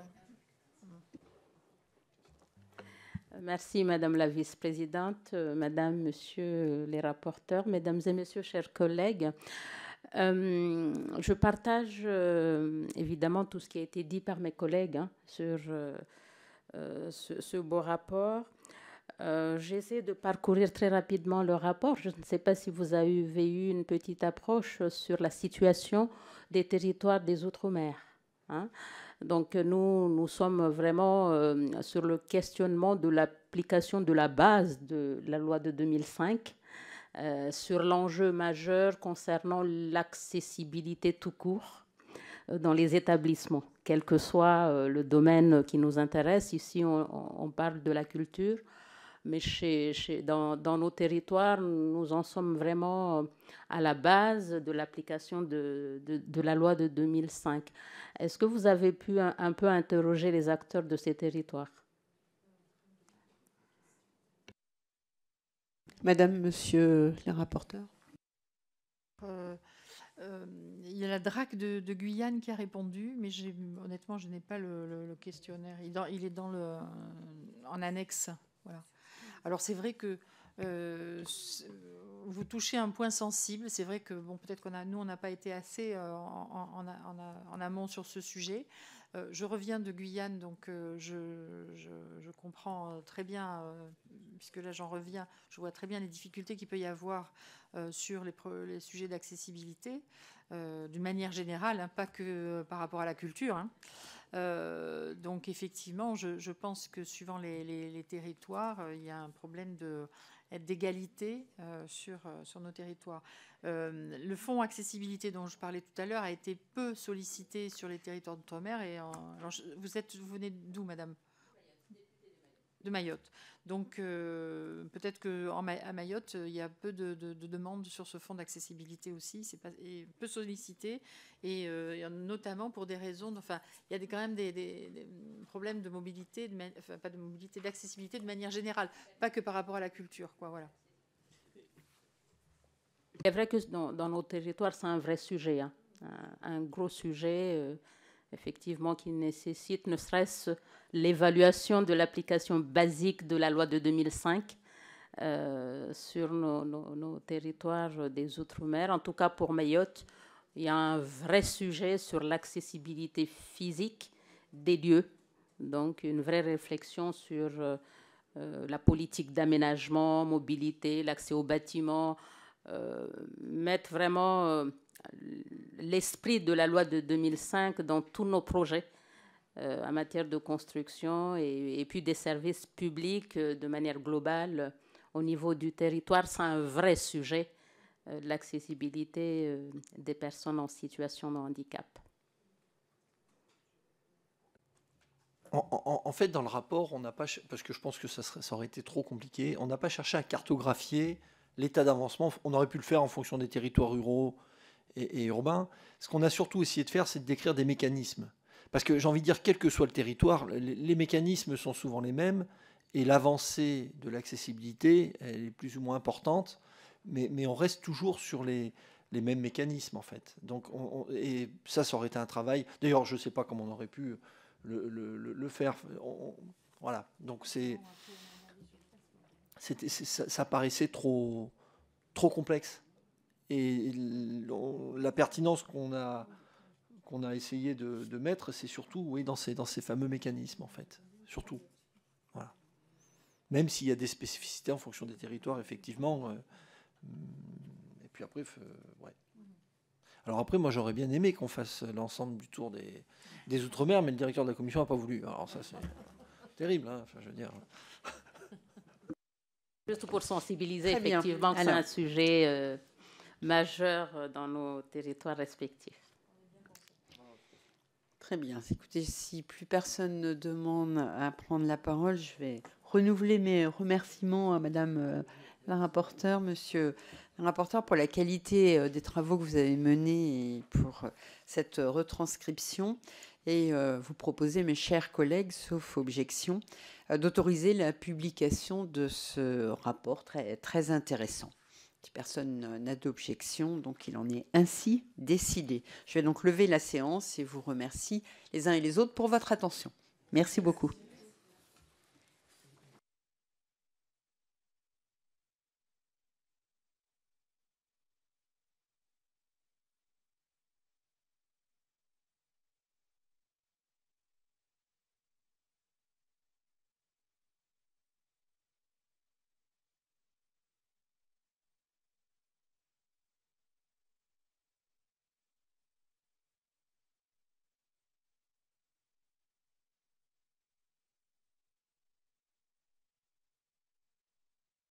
Merci, Madame la Vice-Présidente, Madame, Monsieur les rapporteurs, Mesdames et Messieurs, chers collègues. Je partage évidemment tout ce qui a été dit par mes collègues sur ce beau rapport. J'essaie de parcourir très rapidement le rapport. Je ne sais pas si vous avez eu une petite approche sur la situation des territoires des Outre-mer. Donc nous sommes vraiment sur le questionnement de l'application de la base de la loi de 2005, sur l'enjeu majeur concernant l'accessibilité tout court dans les établissements, quel que soit le domaine qui nous intéresse. Ici, on parle de la culture, mais dans nos territoires, nous en sommes vraiment à la base de l'application de la loi de 2005. Est-ce que vous avez pu un peu interroger les acteurs de ces territoires ? Madame, Monsieur les rapporteurs. Il y a la DRAC de Guyane qui a répondu, mais honnêtement, je n'ai pas le questionnaire. Il est en annexe. Voilà. Alors c'est vrai que vous touchez un point sensible. C'est vrai que peut-être nous on n'a pas été assez en amont sur ce sujet. Je reviens de Guyane, donc je comprends très bien, puisque là j'en reviens, je vois très bien les difficultés qu'il peut y avoir sur les sujets d'accessibilité, d'une manière générale, pas que par rapport à la culture. Donc effectivement, je pense que suivant les territoires, il y a un problème d'égalité sur nos territoires. Le fonds accessibilité dont je parlais tout à l'heure a été peu sollicité sur les territoires d'outre-mer. Vous venez d'où, madame ? De Mayotte. Donc peut-être qu'à Mayotte, il y a peu de demandes sur ce fonds d'accessibilité aussi. C'est peu sollicité, et notamment pour des raisons... Enfin, il y a quand même des problèmes de mobilité, pas de mobilité, d'accessibilité de manière générale, pas que par rapport à la culture, quoi, voilà. C'est vrai que dans nos territoires, c'est un vrai sujet, un gros sujet, effectivement, qui nécessite ne serait-ce l'évaluation de l'application basique de la loi de 2005 sur nos territoires des Outre-mer. En tout cas, pour Mayotte, il y a un vrai sujet sur l'accessibilité physique des lieux. Donc, une vraie réflexion sur la politique d'aménagement, mobilité, l'accès aux bâtiments, mettre vraiment l'esprit de la loi de 2005 dans tous nos projets en matière de construction et puis des services publics de manière globale au niveau du territoire. C'est un vrai sujet, l'accessibilité des personnes en situation de handicap. En fait, dans le rapport, on n'a pas, parce que je pense que ça aurait été trop compliqué, on n'a pas cherché à cartographier l'état d'avancement. On aurait pu le faire en fonction des territoires ruraux et urbains. Ce qu'on a surtout essayé de faire, c'est de décrire des mécanismes. Parce que j'ai envie de dire, quel que soit le territoire, les mécanismes sont souvent les mêmes, et l'avancée de l'accessibilité, elle est plus ou moins importante, mais on reste toujours sur les mêmes mécanismes, en fait. Donc, et ça aurait été un travail. D'ailleurs, je ne sais pas comment on aurait pu le faire. Voilà. Donc, ça paraissait trop complexe. Et la pertinence qu'on a essayé de mettre, c'est surtout, oui, dans ces fameux mécanismes, en fait. Surtout. Voilà. Même s'il y a des spécificités en fonction des territoires, effectivement. Et puis après, ouais. Alors après, moi, j'aurais bien aimé qu'on fasse l'ensemble du tour des Outre-mer, mais le directeur de la commission n'a pas voulu. Alors ça, c'est terrible, hein, enfin, je veux dire. Juste pour sensibiliser, effectivement, que c'est un sujet majeur dans nos territoires respectifs. Très bien. Écoutez, si plus personne ne demande à prendre la parole, je vais renouveler mes remerciements à Madame la rapporteure, Monsieur le rapporteur, pour la qualité des travaux que vous avez menés et pour cette retranscription. Et vous proposez, mes chers collègues, sauf objection, d'autoriser la publication de ce rapport très intéressant. Si personne n'a d'objection, donc il en est ainsi décidé. Je vais donc lever la séance et vous remercie les uns et les autres pour votre attention. Merci beaucoup.